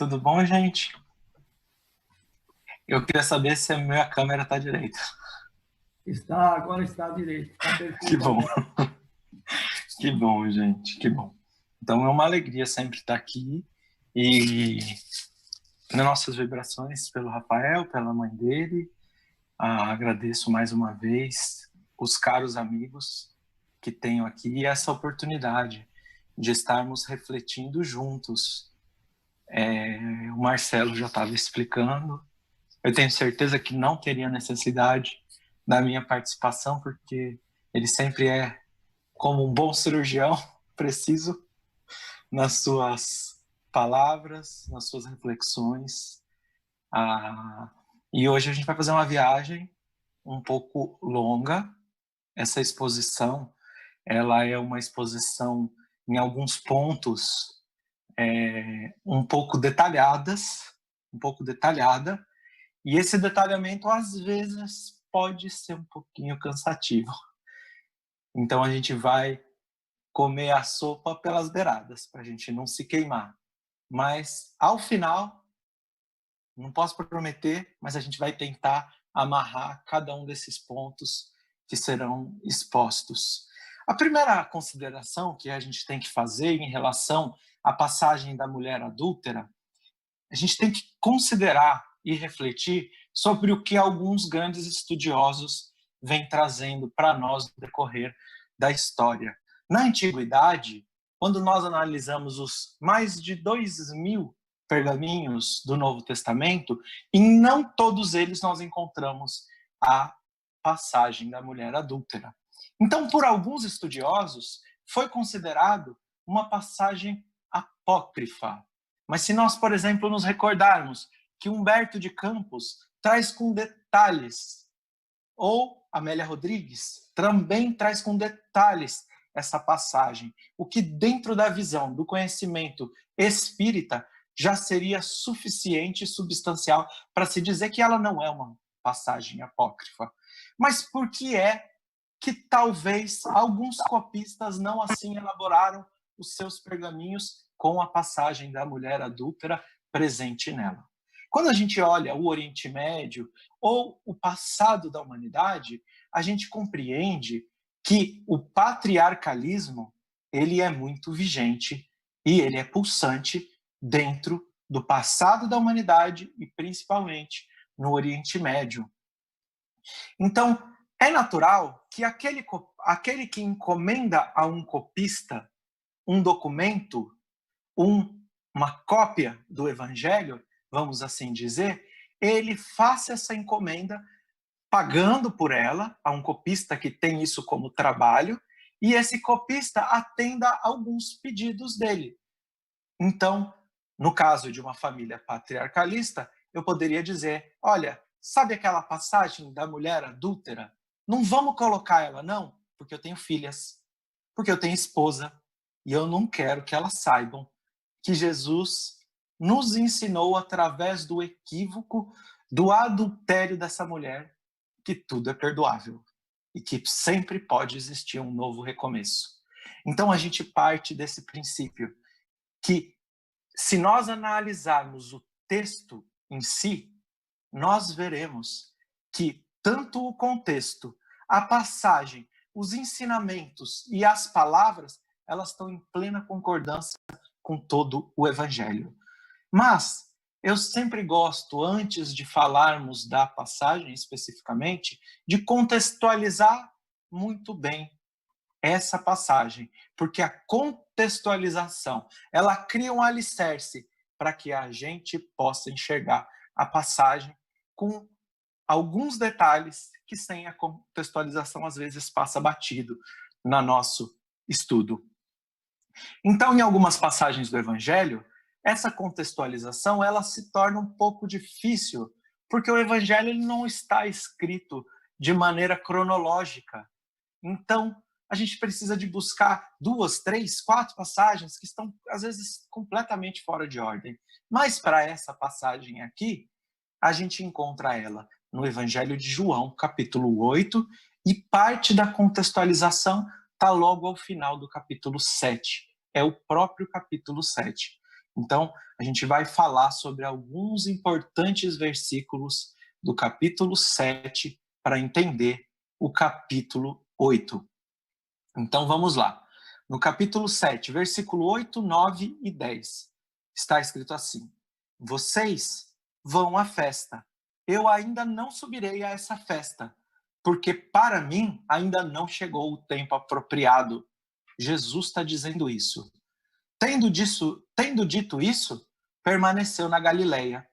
Tudo bom, gente? Eu queria saber se a minha câmera está direita. Agora está direito, está Que perfeito bom, agora. que bom, gente, que bom. Então é uma alegria sempre estar aqui e nas nossas vibrações pelo Rafael, pela mãe dele. Agradeço mais uma vez os caros amigos que tenho aqui e essa oportunidade de estarmos refletindo juntos. O Marcelo já estava explicando. Eu tenho certeza que não teria necessidade da minha participação, porque ele sempre é, como um bom cirurgião, preciso nas suas palavras, nas suas reflexões. E hoje a gente vai fazer uma viagem um pouco longa. Essa exposição, ela é uma exposição em alguns pontos um pouco detalhada, e esse detalhamento às vezes pode ser um pouquinho cansativo. Então a gente vai comer a sopa pelas beiradas, para a gente não se queimar. Mas ao final, não posso prometer, mas a gente vai tentar amarrar cada um desses pontos que serão expostos. A primeira consideração que a gente tem que fazer em relação à passagem da mulher adúltera, a gente tem que considerar e refletir sobre o que alguns grandes estudiosos vêm trazendo para nós no decorrer da história. Na Antiguidade, quando nós analisamos os mais de 2.000 pergaminhos do Novo Testamento, em não todos eles nós encontramos a passagem da mulher adúltera. Então, por alguns estudiosos, foi considerado uma passagem apócrifa. Mas se nós, por exemplo, nos recordarmos que Humberto de Campos traz com detalhes, ou Amélia Rodrigues também traz com detalhes essa passagem, o que dentro da visão do conhecimento espírita já seria suficiente e substancial para se dizer que ela não é uma passagem apócrifa. Mas por que é que talvez alguns copistas não assim elaboraram os seus pergaminhos com a passagem da mulher adúltera presente nela? Quando a gente olha o Oriente Médio ou o passado da humanidade, a gente compreende que o patriarcalismo ele é muito vigente e ele é pulsante dentro do passado da humanidade e principalmente no Oriente Médio. Então, é natural que aquele que encomenda a um copista um documento, uma cópia do Evangelho, vamos assim dizer, ele faça essa encomenda pagando por ela a um copista que tem isso como trabalho, e esse copista atenda alguns pedidos dele. Então, no caso de uma família patriarcalista, eu poderia dizer, olha, sabe aquela passagem da mulher adúltera? Não vamos colocar ela, não, porque eu tenho filhas, porque eu tenho esposa, e eu não quero que elas saibam que Jesus nos ensinou através do equívoco, do adultério dessa mulher, que tudo é perdoável e que sempre pode existir um novo recomeço. Então a gente parte desse princípio que, se nós analisarmos o texto em si, nós veremos que tanto o contexto, a passagem, os ensinamentos e as palavras, elas estão em plena concordância com todo o Evangelho. Mas eu sempre gosto, antes de falarmos da passagem especificamente, de contextualizar muito bem essa passagem, porque a contextualização, ela cria um alicerce para que a gente possa enxergar a passagem com alguns detalhes que sem a contextualização às vezes passa batido no nosso estudo. Então, em algumas passagens do Evangelho, essa contextualização ela se torna um pouco difícil, porque o Evangelho ele não está escrito de maneira cronológica. Então, a gente precisa de buscar 2, 3, 4 passagens que estão, às vezes, completamente fora de ordem. Mas, para essa passagem aqui, a gente encontra ela no Evangelho de João, capítulo 8, e parte da contextualização está logo ao final do capítulo 7. É o próprio capítulo 7. Então, a gente vai falar sobre alguns importantes versículos do capítulo 7 para entender o capítulo 8. Então, vamos lá. No capítulo 7, versículo 8, 9 e 10, está escrito assim: vocês vão à festa. Eu ainda não subirei a essa festa, porque para mim ainda não chegou o tempo apropriado. Jesus está dizendo isso. Tendo dito isso, permaneceu na Galileia.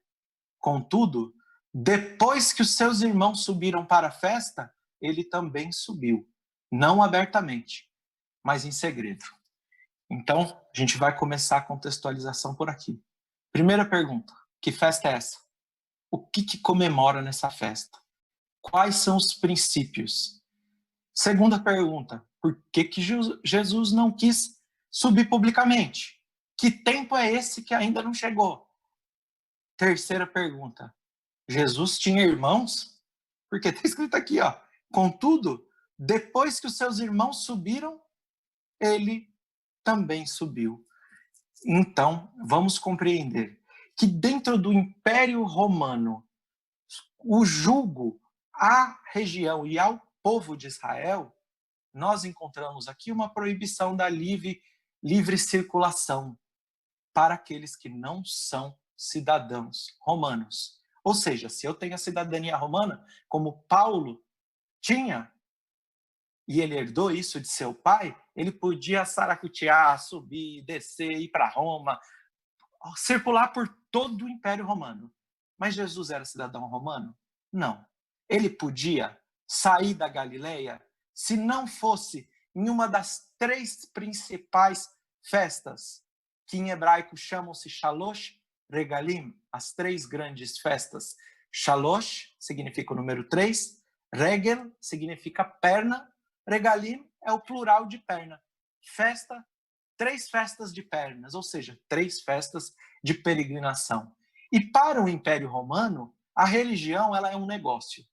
Contudo, depois que os seus irmãos subiram para a festa, ele também subiu, não abertamente, mas em segredo. Então, a gente vai começar a contextualização por aqui. Primeira pergunta: que festa é essa? O que comemora nessa festa? Quais são os princípios? Segunda pergunta: por que Jesus não quis subir publicamente? Que tempo é esse que ainda não chegou? Terceira pergunta: Jesus tinha irmãos? Porque está escrito aqui, ó. Contudo, depois que os seus irmãos subiram, ele também subiu. Então, vamos compreender que dentro do Império Romano, o jugo à região e ao povo de Israel, nós encontramos aqui uma proibição da livre circulação para aqueles que não são cidadãos romanos. Ou seja, se eu tenho a cidadania romana, como Paulo tinha, e ele herdou isso de seu pai, ele podia saracotear, subir, descer, ir para Roma, circular por todo o Império Romano. Mas Jesus era cidadão romano? Não. Ele podia sair da Galileia se não fosse em uma das 3 principais festas, que em hebraico chamam-se Shalosh Regalim, as 3 grandes festas. Shalosh significa o número 3, Regel significa perna, Regalim é o plural de perna. Festa, 3 festas de pernas, ou seja, 3 festas de peregrinação. E para o Império Romano, a religião ela é um negócio.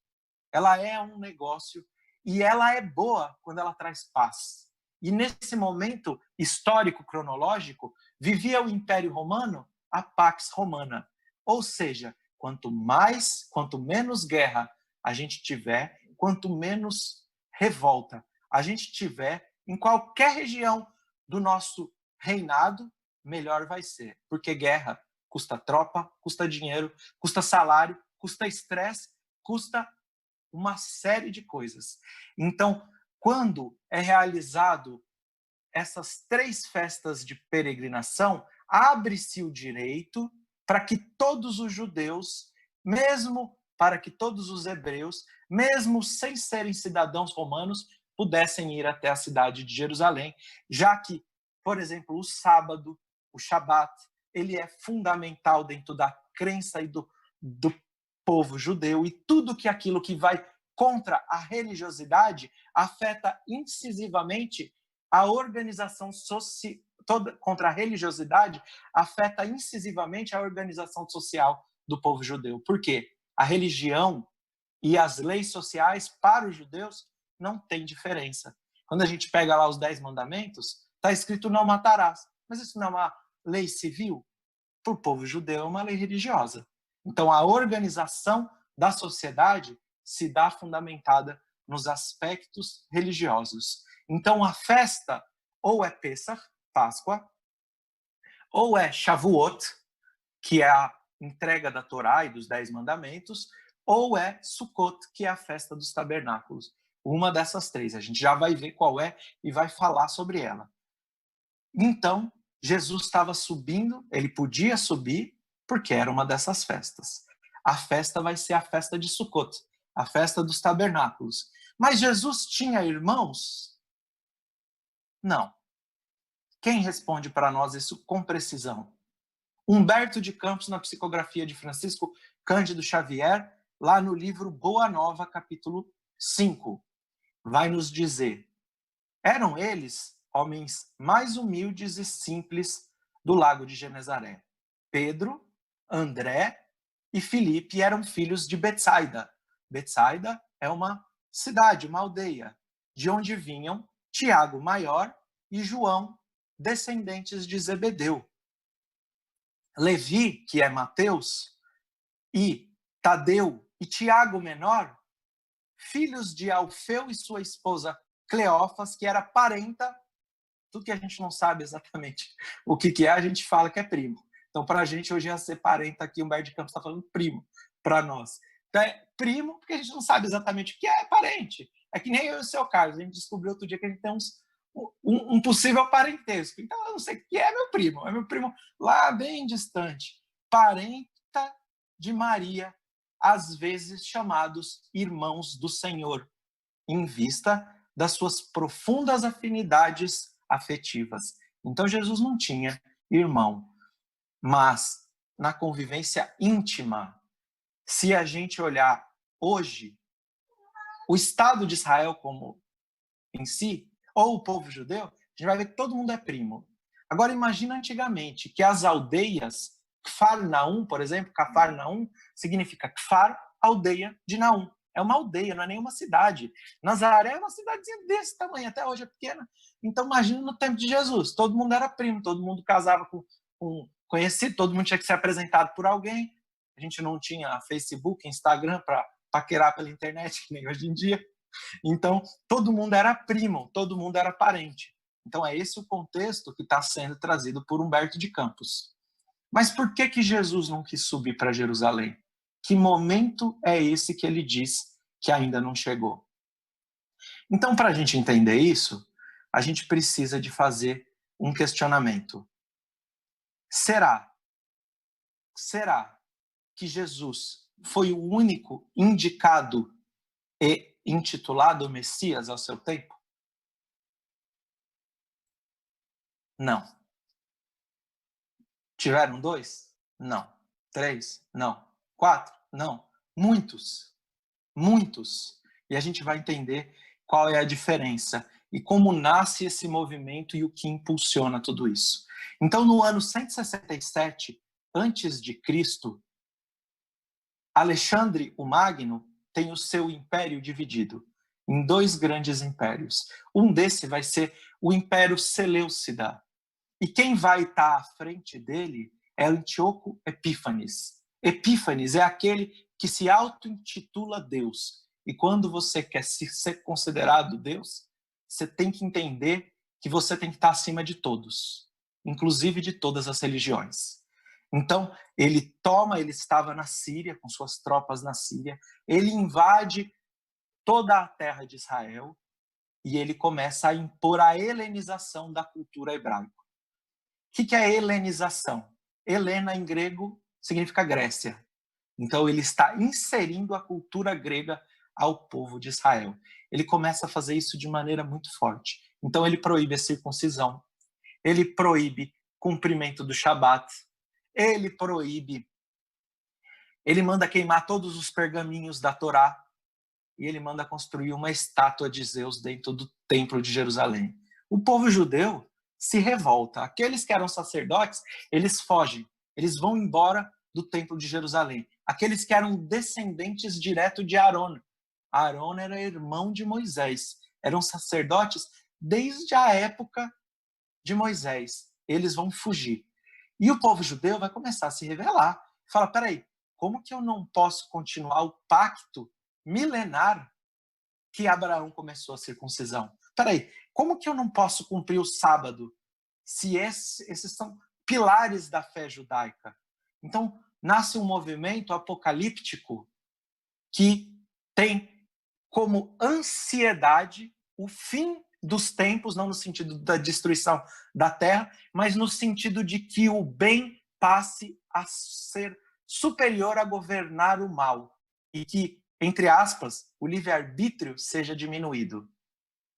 Ela é um negócio e ela é boa quando ela traz paz. E nesse momento histórico, cronológico, vivia o Império Romano a Pax Romana. Ou seja, quanto menos guerra a gente tiver, quanto menos revolta a gente tiver em qualquer região do nosso reinado, melhor vai ser. Porque guerra custa tropa, custa dinheiro, custa salário, custa estresse, custa uma série de coisas. Então, quando é realizado essas 3 festas de peregrinação, abre-se o direito para que todos os judeus, mesmo para que todos os hebreus, mesmo sem serem cidadãos romanos, pudessem ir até a cidade de Jerusalém, já que, por exemplo, o sábado, o Shabat, ele é fundamental dentro da crença e do povo judeu, e tudo que aquilo que vai contra a religiosidade afeta incisivamente a organização social, contra a religiosidade afeta incisivamente a organização social do povo judeu. Por quê? A religião e as leis sociais para os judeus não tem diferença. Quando a gente pega lá os 10 mandamentos, está escrito não matarás. Mas isso não é uma lei civil? Para o povo judeu é uma lei religiosa. Então a organização da sociedade se dá fundamentada nos aspectos religiosos. Então a festa ou é Pesach, Páscoa, ou é Shavuot, que é a entrega da Torá e dos 10 mandamentos, ou é Sukkot, que é a festa dos tabernáculos. Uma dessas 3. A gente já vai ver qual é e vai falar sobre ela. Então, Jesus estava subindo, ele podia subir, porque era uma dessas festas. A festa vai ser a festa de Sukkot, a festa dos tabernáculos. Mas Jesus tinha irmãos? Não. Quem responde para nós isso com precisão? Humberto de Campos, na psicografia de Francisco Cândido Xavier, lá no livro Boa Nova, capítulo 5, vai nos dizer: eram eles homens mais humildes e simples do lago de Genezaré. Pedro, André e Filipe eram filhos de Betsaida. Betsaida é uma cidade, uma aldeia, de onde vinham Tiago maior e João, descendentes de Zebedeu. Levi, que é Mateus, e Tadeu e Tiago menor, filhos de Alfeu e sua esposa Cleófas, que era parenta, tudo que a gente não sabe exatamente o que é, a gente fala que é primo. Então, para a gente, hoje ia ser parenta aqui, Humberto de Campos está falando primo para nós. Então, é primo, porque a gente não sabe exatamente o que é parente. É que nem eu e o seu Carlos, a gente descobriu outro dia que a gente tem um possível parentesco. Então, eu não sei o que é meu primo lá bem distante. Parenta de Maria, às vezes chamados irmãos do Senhor, em vista das suas profundas afinidades afetivas. Então, Jesus não tinha irmão, mas na convivência íntima, se a gente olhar hoje, o Estado de Israel como em si, ou o povo judeu, a gente vai ver que todo mundo é primo. Agora, imagina antigamente que as aldeias, Kfar Naum, por exemplo, Kfar Naum, significa Kfar, aldeia de Naum. É uma aldeia, não é nenhuma cidade. Nazaré é uma cidadezinha desse tamanho, até hoje é pequena. Então, imagina no tempo de Jesus, todo mundo era primo, todo mundo casava com conhecido, todo mundo tinha que ser apresentado por alguém. A gente não tinha Facebook, Instagram para paquerar pela internet, que nem hoje em dia. Então, todo mundo era primo, todo mundo era parente. Então, é esse o contexto que está sendo trazido por Humberto de Campos. Mas por que Jesus não quis subir para Jerusalém? Que momento é esse que ele diz que ainda não chegou? Então, para a gente entender isso, a gente precisa de fazer um questionamento. Será que Jesus foi o único indicado e intitulado Messias ao seu tempo? Não. Tiveram 2? Não. 3? Não. 4? Não. Muitos. E a gente vai entender qual é a diferença e como nasce esse movimento e o que impulsiona tudo isso. Então, no ano 167 antes de Cristo, Alexandre o Magno tem o seu império dividido em 2 grandes impérios. Um desse vai ser o Império Seleucida. E quem vai estar à frente dele é Antíoco Epífanes. Epífanes é aquele que se auto-intitula Deus. E quando você quer ser considerado Deus, você tem que entender que você tem que estar acima de todos, inclusive de todas as religiões. Então, ele estava na Síria, com suas tropas na Síria, ele invade toda a terra de Israel e ele começa a impor a helenização da cultura hebraica. O que é helenização? Helena, em grego, significa Grécia. Então, ele está inserindo a cultura grega ao povo de Israel. Ele começa a fazer isso de maneira muito forte. Então, ele proíbe a circuncisão, ele proíbe cumprimento do Shabat, ele manda queimar todos os pergaminhos da Torá e ele manda construir uma estátua de Zeus dentro do templo de Jerusalém. O povo judeu se revolta. Aqueles que eram sacerdotes, eles fogem, eles vão embora do templo de Jerusalém. Aqueles que eram descendentes direto de Arão. Arão era irmão de Moisés. Eram sacerdotes desde a época de Moisés. Eles vão fugir. E o povo judeu vai começar a se rebelar. Fala, peraí, como que eu não posso continuar o pacto milenar que Abraão começou a circuncisão? Peraí, como que eu não posso cumprir o sábado se esses são pilares da fé judaica? Então, nasce um movimento apocalíptico que tem como ansiedade o fim dos tempos, não no sentido da destruição da terra, mas no sentido de que o bem passe a ser superior a governar o mal e que, entre aspas, o livre-arbítrio seja diminuído.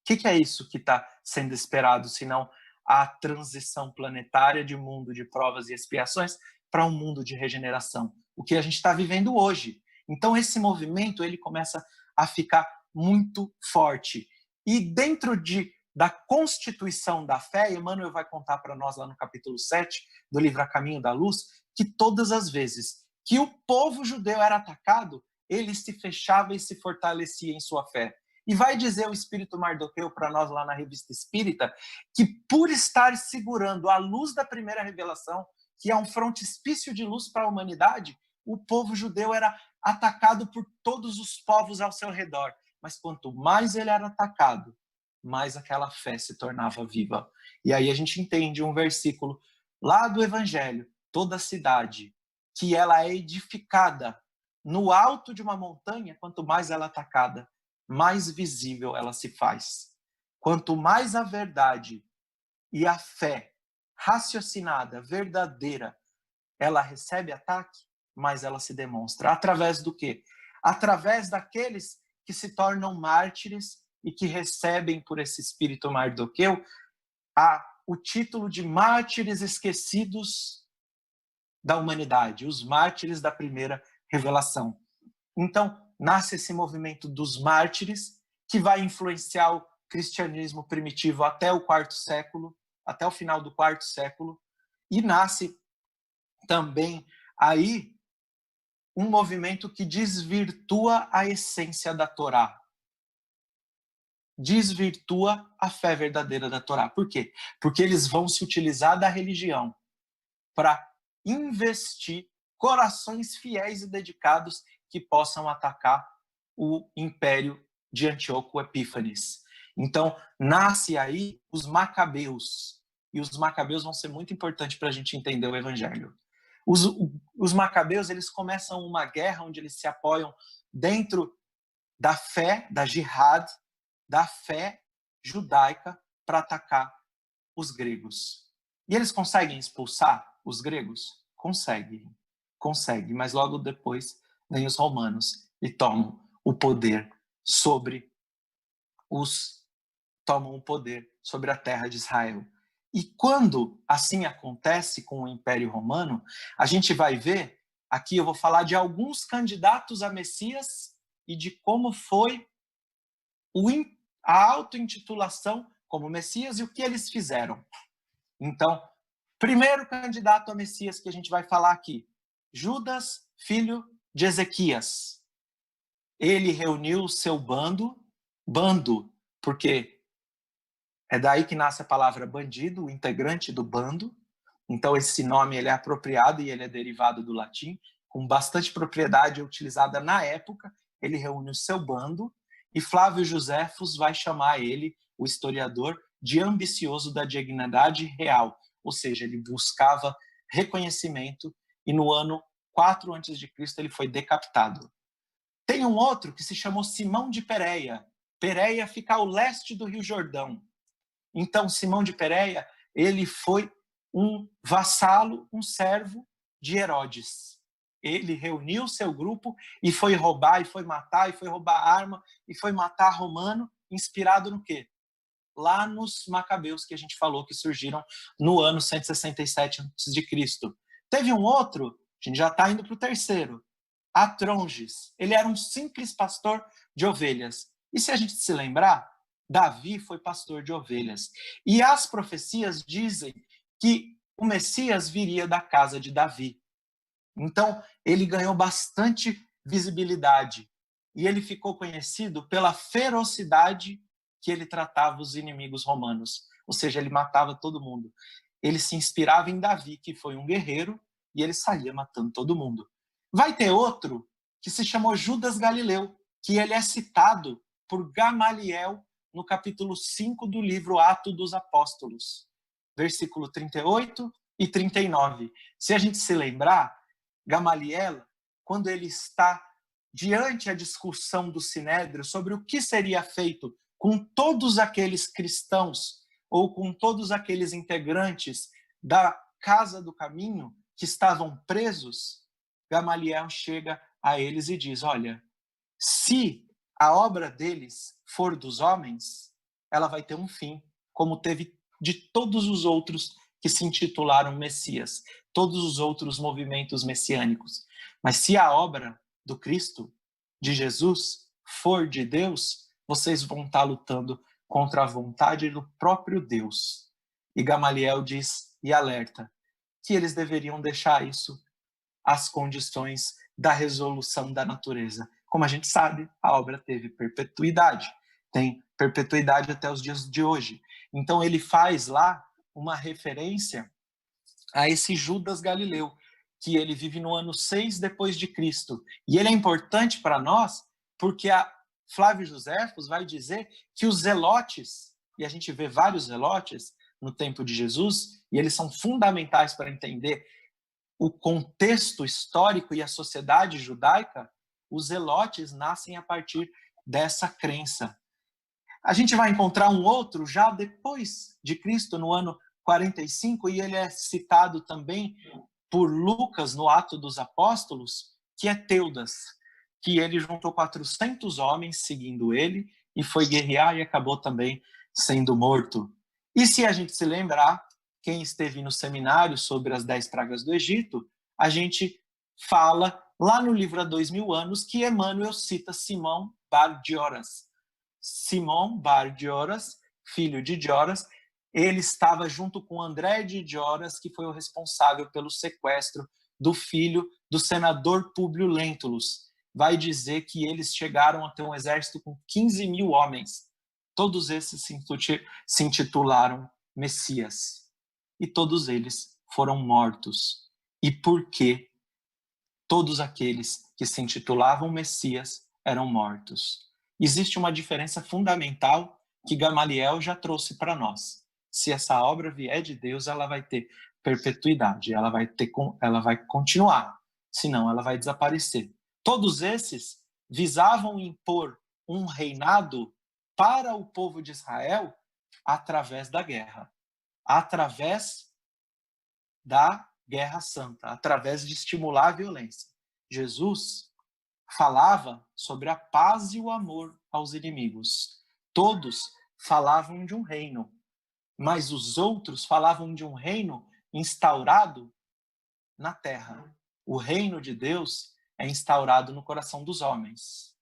O que é isso que está sendo esperado, senão a transição planetária de mundo de provas e expiações para um mundo de regeneração? O que a gente está vivendo hoje. Então, esse movimento ele começa a ficar muito forte. E dentro da constituição da fé, Emmanuel vai contar para nós lá no capítulo 7 do livro A Caminho da Luz, que todas as vezes que o povo judeu era atacado, ele se fechava e se fortalecia em sua fé. E vai dizer o Espírito Mardoqueu para nós lá na Revista Espírita, que por estar segurando a luz da primeira revelação, que é um frontispício de luz para a humanidade, o povo judeu era atacado por todos os povos ao seu redor. Mas quanto mais ele era atacado, mais aquela fé se tornava viva. E aí a gente entende um versículo lá do Evangelho: toda cidade que ela é edificada no alto de uma montanha, quanto mais ela é atacada, mais visível ela se faz. Quanto mais a verdade e a fé raciocinada, verdadeira, ela recebe ataque, mais ela se demonstra. Através do quê? Através daqueles que se tornam mártires e que recebem por esse espírito mardoqueu o título de mártires esquecidos da humanidade, os mártires da primeira revelação. Então, nasce esse movimento dos mártires, que vai influenciar o cristianismo primitivo até o quarto século, até o final do quarto século, e nasce também aí um movimento que desvirtua a essência da Torá, desvirtua a fé verdadeira da Torá. Por quê? Porque eles vão se utilizar da religião para investir corações fiéis e dedicados que possam atacar o império de Antíoco Epífanes. Então, nasce aí os Macabeus. E os Macabeus vão ser muito importantes para a gente entender o Evangelho. Os Macabeus, eles começam uma guerra onde eles se apoiam dentro da fé, da jihad, da fé judaica para atacar os gregos. E eles conseguem expulsar os gregos? Conseguem, mas logo depois vêm os romanos e tomam o poder sobre a terra de Israel. E quando assim acontece com o Império Romano, a gente vai ver, aqui eu vou falar de alguns candidatos a Messias e de como foi a auto-intitulação como Messias e o que eles fizeram. Então, primeiro candidato a Messias que a gente vai falar aqui, Judas, filho de Ezequias. Ele reuniu o seu bando, porque é daí que nasce a palavra bandido, o integrante do bando. Então, esse nome ele é apropriado e ele é derivado do latim, com bastante propriedade utilizada na época. Ele reúne o seu bando e Flávio Joséfos vai chamar ele, o historiador, de ambicioso da dignidade real, ou seja, ele buscava reconhecimento e no ano 4 a.C. ele foi decapitado. Tem um outro que se chamou Simão de Pérea. Pérea fica ao leste do Rio Jordão. Então, Simão de Pérea, ele foi um vassalo, um servo de Herodes. Ele reuniu seu grupo e foi roubar, e foi matar, e foi roubar arma, e foi matar romano, inspirado no quê? Lá nos Macabeus, que a gente falou que surgiram no ano 167 a.C. Teve um outro, a gente já está indo para o terceiro, Atronges. Ele era um simples pastor de ovelhas. E se a gente se lembrar, Davi foi pastor de ovelhas. E as profecias dizem que o Messias viria da casa de Davi. Então, ele ganhou bastante visibilidade. E ele ficou conhecido pela ferocidade que ele tratava os inimigos romanos. Ou seja, ele matava todo mundo. Ele se inspirava em Davi, que foi um guerreiro, e ele saía matando todo mundo. Vai ter outro que se chamou Judas Galileu, que ele é citado por Gamaliel no capítulo 5 do livro Atos dos Apóstolos, versículo 38 e 39. Se a gente se lembrar, Gamaliel, quando ele está diante a discussão do Sinédrio sobre o que seria feito com todos aqueles cristãos ou com todos aqueles integrantes da Casa do Caminho que estavam presos, Gamaliel chega a eles e diz: olha, se a obra deles for dos homens, ela vai ter um fim, como teve de todos os outros que se intitularam Messias, todos os outros movimentos messiânicos. Mas se a obra do Cristo, de Jesus, for de Deus, vocês vão estar lutando contra a vontade do próprio Deus. E Gamaliel diz e alerta que eles deveriam deixar isso às condições da resolução da natureza. Como a gente sabe, a obra teve perpetuidade, tem perpetuidade até os dias de hoje. Então ele faz lá uma referência a esse Judas Galileu, que ele vive no ano 6 depois de Cristo. E ele é importante para nós porque a Flávio Joséfos vai dizer que os zelotes, e a gente vê vários zelotes no tempo de Jesus, e eles são fundamentais para entender o contexto histórico e a sociedade judaica, os zelotes nascem a partir dessa crença. A gente vai encontrar um outro já depois de Cristo, no ano 45, e ele é citado também por Lucas no Ato dos Apóstolos, que é Teudas, que ele juntou 400 homens seguindo ele e foi guerrear e acabou também sendo morto. E se a gente se lembrar, quem esteve no seminário sobre as 10 pragas do Egito, a gente fala lá no livro Há 2000 anos que Emmanuel cita Simão Bar Dioras. Simão Bar Dioras, filho de Dioras, ele estava junto com André de Dioras, que foi o responsável pelo sequestro do filho do senador Públio Lentulus. Vai dizer que eles chegaram a ter um exército com 15 mil homens. Todos esses se intitularam Messias. E todos eles foram mortos. E por que todos aqueles que se intitulavam Messias eram mortos? Existe uma diferença fundamental que Gamaliel já trouxe para nós. Se essa obra vier de Deus, ela vai ter perpetuidade, ela vai continuar, senão ela vai desaparecer. Todos esses visavam impor um reinado para o povo de Israel através da guerra, através da guerra santa, através de estimular a violência. Jesus falava sobre a paz e o amor aos inimigos. Todos falavam de um reino, mas os outros falavam de um reino instaurado na terra. O reino de Deus é instaurado no coração dos homens.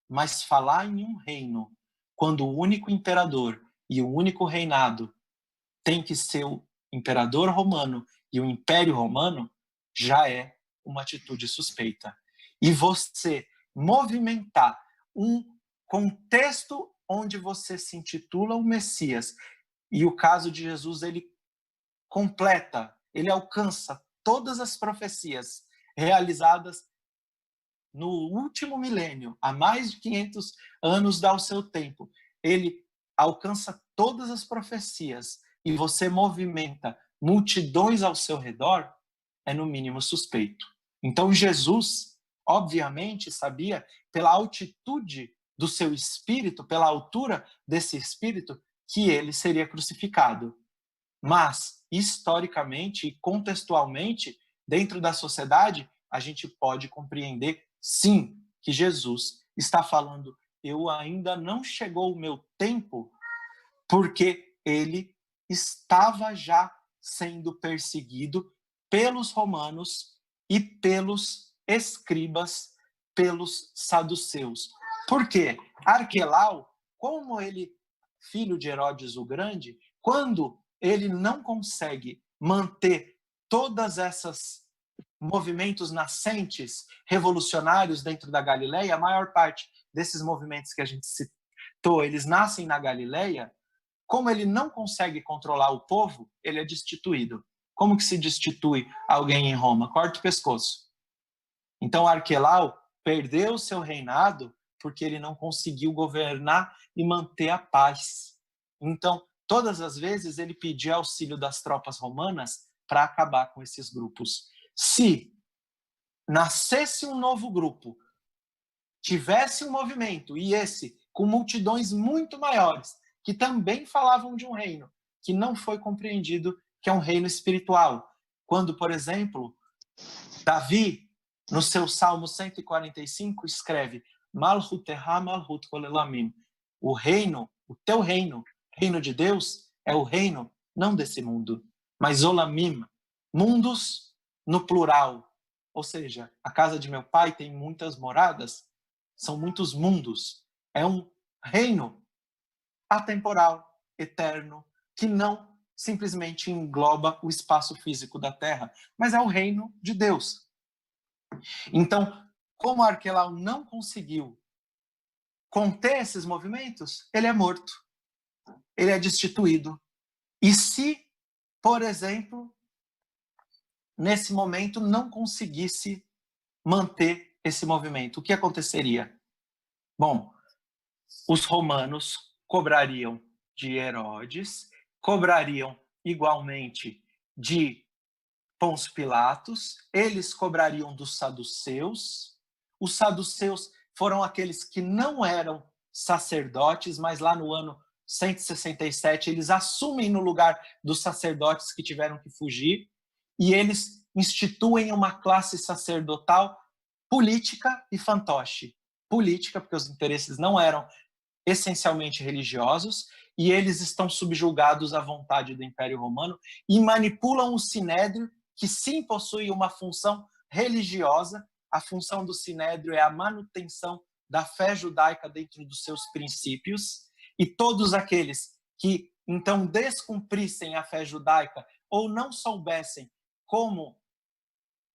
Mas falar em um reino, quando o único imperador e o único reinado tem que ser o imperador romano e o império romano, já é uma atitude suspeita. E você movimentar um contexto onde você se intitula o Messias, e o caso de Jesus, ele completa, ele alcança todas as profecias realizadas no último milênio, há mais de 500 anos ao seu tempo. Ele alcança todas as profecias e você movimenta multidões ao seu redor, é no mínimo suspeito. Então Jesus, obviamente, sabia, pela altitude do seu espírito, pela altura desse espírito, que ele seria crucificado. Mas, historicamente e contextualmente, dentro da sociedade, a gente pode compreender, sim, que Jesus está falando: eu ainda não chegou o meu tempo, porque ele estava já sendo perseguido pelos romanos e pelos escribas, pelos saduceus. Por quê? Arquelau, como ele, filho de Herodes o Grande, quando ele não consegue manter todas essas movimentos nascentes revolucionários dentro da Galileia, a maior parte desses movimentos que a gente citou, eles nascem na Galileia. Como ele não consegue controlar o povo, ele é destituído. Como que se destitui alguém em Roma? Corta o pescoço. Então Arquelau perdeu o seu reinado porque ele não conseguiu governar e manter a paz. Então, todas as vezes ele pedia auxílio das tropas romanas para acabar com esses grupos. Se nascesse um novo grupo, tivesse um movimento, e esse com multidões muito maiores, que também falavam de um reino que não foi compreendido, que é um reino espiritual. Quando, por exemplo, Davi, no seu Salmo 145, escreve: Malhut Terra, Malhut Kolelamim. O reino, o teu reino, reino de Deus, é o reino não desse mundo, mas Olamim, mundos no plural. Ou seja, a casa de meu pai tem muitas moradas, são muitos mundos. É um reino atemporal, eterno, que não simplesmente engloba o espaço físico da Terra, mas é o reino de Deus. Então, como Arquelau não conseguiu conter esses movimentos, ele é morto, ele é destituído. E se, por exemplo, nesse momento, não conseguisse manter esse movimento, o que aconteceria? Bom, os romanos cobrariam de Herodes, cobrariam igualmente de Pôncio Pilatos, eles cobrariam dos saduceus. Os saduceus foram aqueles que não eram sacerdotes, mas lá no ano 167 eles assumem no lugar dos sacerdotes que tiveram que fugir e eles instituem uma classe sacerdotal política e fantoche. Política, porque os interesses não eram essencialmente religiosos, e eles estão subjugados à vontade do Império Romano e manipulam o Sinédrio, que sim possui uma função religiosa. A função do Sinédrio é a manutenção da fé judaica dentro dos seus princípios, e todos aqueles que então descumprissem a fé judaica ou não soubessem como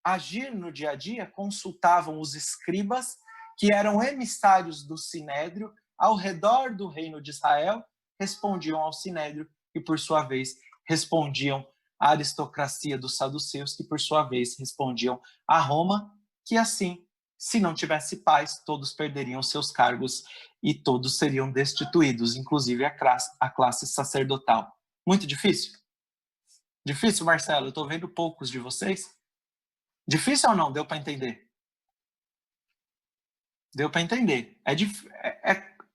agir no dia a dia, consultavam os escribas, que eram emissários do Sinédrio, ao redor do reino de Israel, respondiam ao Sinédrio, e por sua vez respondiam à aristocracia dos saduceus, que por sua vez respondiam a Roma, que assim, se não tivesse paz, todos perderiam seus cargos e todos seriam destituídos, inclusive a classe sacerdotal. Muito difícil? Difícil, Marcelo? Eu estou vendo poucos de vocês. Difícil ou não? Deu para entender? Deu para entender.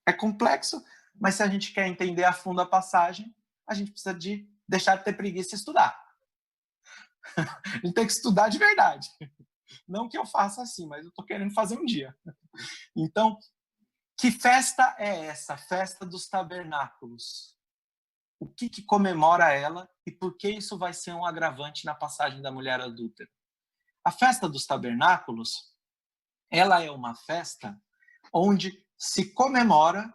É complexo, mas se a gente quer entender a fundo a passagem, a gente precisa de deixar de ter preguiça e estudar. A gente tem que estudar de verdade. Não que eu faça assim, mas eu estou querendo fazer um dia. Então, que festa é essa? Festa dos tabernáculos. O que comemora ela e por que isso vai ser um agravante na passagem da mulher adúltera? A festa dos tabernáculos, ela é uma festa onde se comemora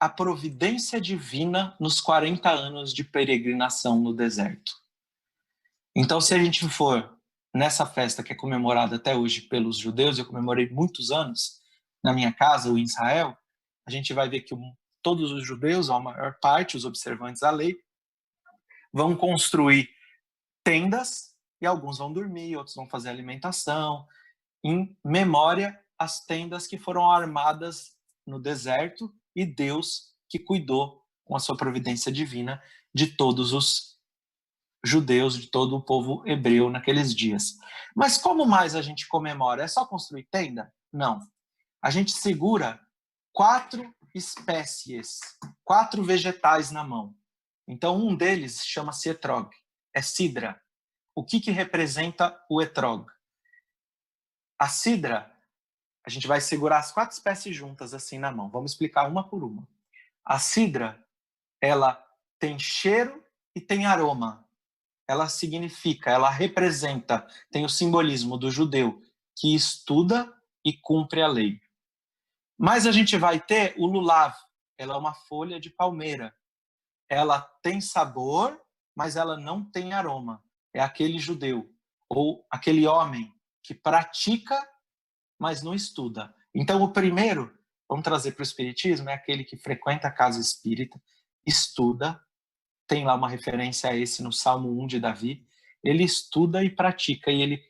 a providência divina nos 40 anos de peregrinação no deserto. Então, se a gente for nessa festa que é comemorada até hoje pelos judeus, eu comemorei muitos anos na minha casa, ou em Israel, a gente vai ver que todos os judeus, ou a maior parte, os observantes da lei, vão construir tendas e alguns vão dormir, outros vão fazer alimentação, em memória às tendas que foram armadas no deserto e Deus que cuidou com a sua providência divina de todos os judeus, de todo o povo hebreu naqueles dias. Mas como mais a gente comemora? É só construir tenda? Não. A gente segura 4 espécies, 4 vegetais na mão. Então um deles chama-se etrog, é cidra. O que representa o etrog? A cidra, a gente vai segurar as 4 espécies juntas assim na mão. Vamos explicar uma por uma. A cidra, ela tem cheiro e tem aroma. Ela significa, ela representa, tem o simbolismo do judeu que estuda e cumpre a lei. Mas a gente vai ter o lulav, ela é uma folha de palmeira. Ela tem sabor, mas ela não tem aroma. É aquele judeu, ou aquele homem que pratica, mas não estuda. Então, o primeiro, vamos trazer para o espiritismo, é aquele que frequenta a casa espírita, estuda, tem lá uma referência a esse no Salmo 1 de Davi, ele estuda e pratica, e ele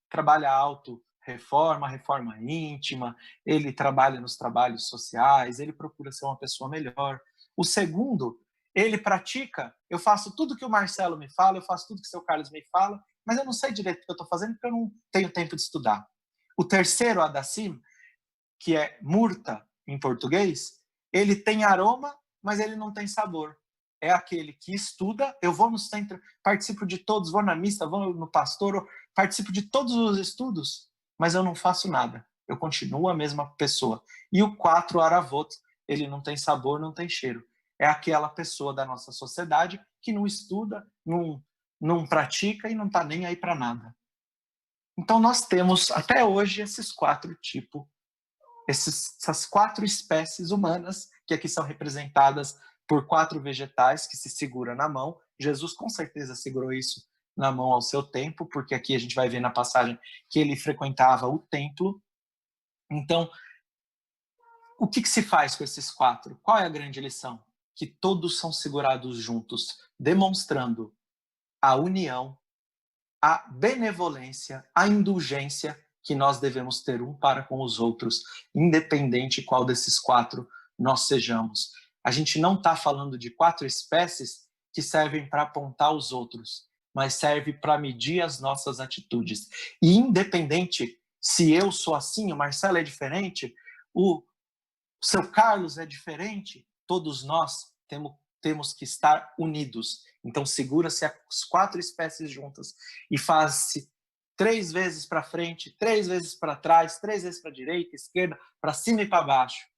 trabalha alto, reforma íntima, ele trabalha nos trabalhos sociais, ele procura ser uma pessoa melhor. O segundo, ele pratica, eu faço tudo que o Marcelo me fala, eu faço tudo que o seu Carlos me fala, mas eu não sei direito o que eu estou fazendo porque eu não tenho tempo de estudar. O terceiro, Adassim, que é murta em português, ele tem aroma, mas ele não tem sabor. É aquele que estuda, eu vou no centro, participo de todos, vou na missa, vou no pastor, participo de todos os estudos, mas eu não faço nada. Eu continuo a mesma pessoa. E o 4, aravot, ele não tem sabor, não tem cheiro. É aquela pessoa da nossa sociedade que não estuda, não pratica e não está nem aí para nada. Então nós temos até hoje esses 4 tipos, essas 4 espécies humanas, que aqui são representadas por 4 vegetais que se segura na mão. Jesus com certeza segurou isso na mão ao seu tempo, porque aqui a gente vai ver na passagem que ele frequentava o templo. Então, o que se faz com esses 4? Qual é a grande lição? Que todos são segurados juntos, demonstrando a união a benevolência, a indulgência que nós devemos ter um para com os outros, independente qual desses 4 nós sejamos. A gente não está falando de 4 espécies que servem para apontar os outros, mas serve para medir as nossas atitudes. E independente se eu sou assim, o Marcelo é diferente, o seu Carlos é diferente, todos nós temos que estar unidos. Então segura-se as 4 espécies juntas e faz-se 3 vezes para frente, 3 vezes para trás, 3 vezes para a direita, esquerda, para cima e para baixo.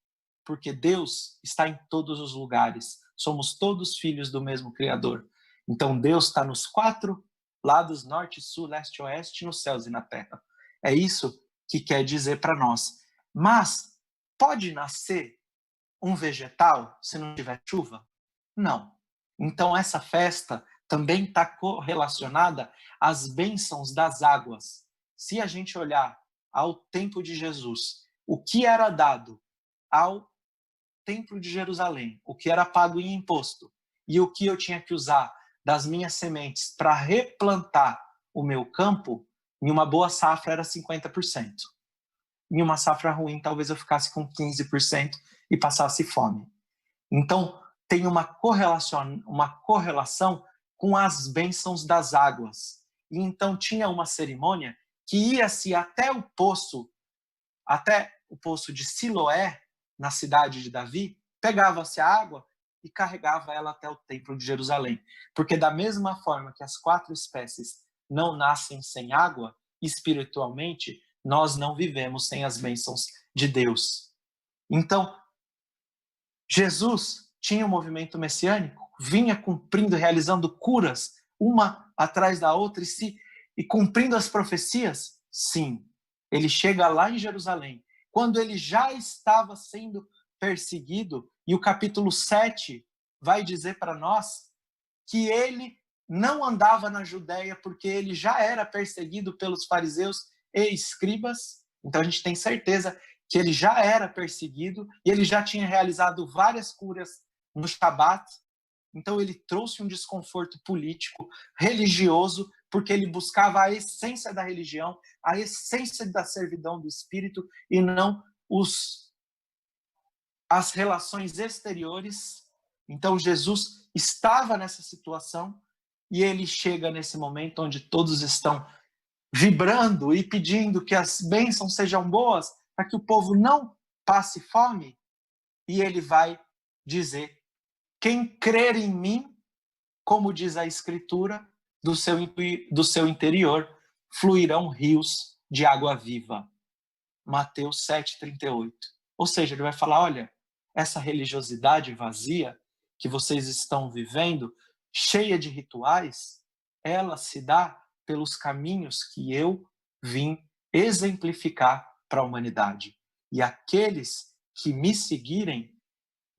Porque Deus está em todos os lugares. Somos todos filhos do mesmo Criador. Então Deus está nos 4 lados, norte, sul, leste e oeste, nos céus e na terra. É isso que quer dizer para nós. Mas pode nascer um vegetal se não tiver chuva? Não. Então essa festa também está correlacionada às bênçãos das águas. Se a gente olhar ao tempo de Jesus, o que era dado ao templo de Jerusalém, o que era pago em imposto e o que eu tinha que usar das minhas sementes para replantar o meu campo, em uma boa safra era 50%. Em uma safra ruim, talvez eu ficasse com 15% e passasse fome. Então, tem uma correlação com as bênçãos das águas. E então tinha uma cerimônia que ia-se até o poço de Siloé, na cidade de Davi, pegava-se a água e carregava ela até o templo de Jerusalém. Porque da mesma forma que as 4 espécies não nascem sem água, espiritualmente, nós não vivemos sem as bênçãos de Deus. Então, Jesus tinha um movimento messiânico, vinha cumprindo, realizando curas, uma atrás da outra, e cumprindo as profecias? Sim. Ele chega lá em Jerusalém, quando ele já estava sendo perseguido, e o capítulo 7 vai dizer para nós que ele não andava na Judéia porque ele já era perseguido pelos fariseus e escribas. Então a gente tem certeza que ele já era perseguido e ele já tinha realizado várias curas no Shabat. Então ele trouxe um desconforto político, religioso, porque ele buscava a essência da religião, a essência da servidão do Espírito e não as relações exteriores. Então Jesus estava nessa situação e ele chega nesse momento onde todos estão vibrando e pedindo que as bênçãos sejam boas para que o povo não passe fome. E ele vai dizer: quem crer em mim, como diz a Escritura, do seu interior fluirão rios de água viva. Mateus 7,38. Ou seja, ele vai falar: olha, essa religiosidade vazia que vocês estão vivendo, cheia de rituais, ela se dá pelos caminhos que eu vim exemplificar para a humanidade. E aqueles que me seguirem,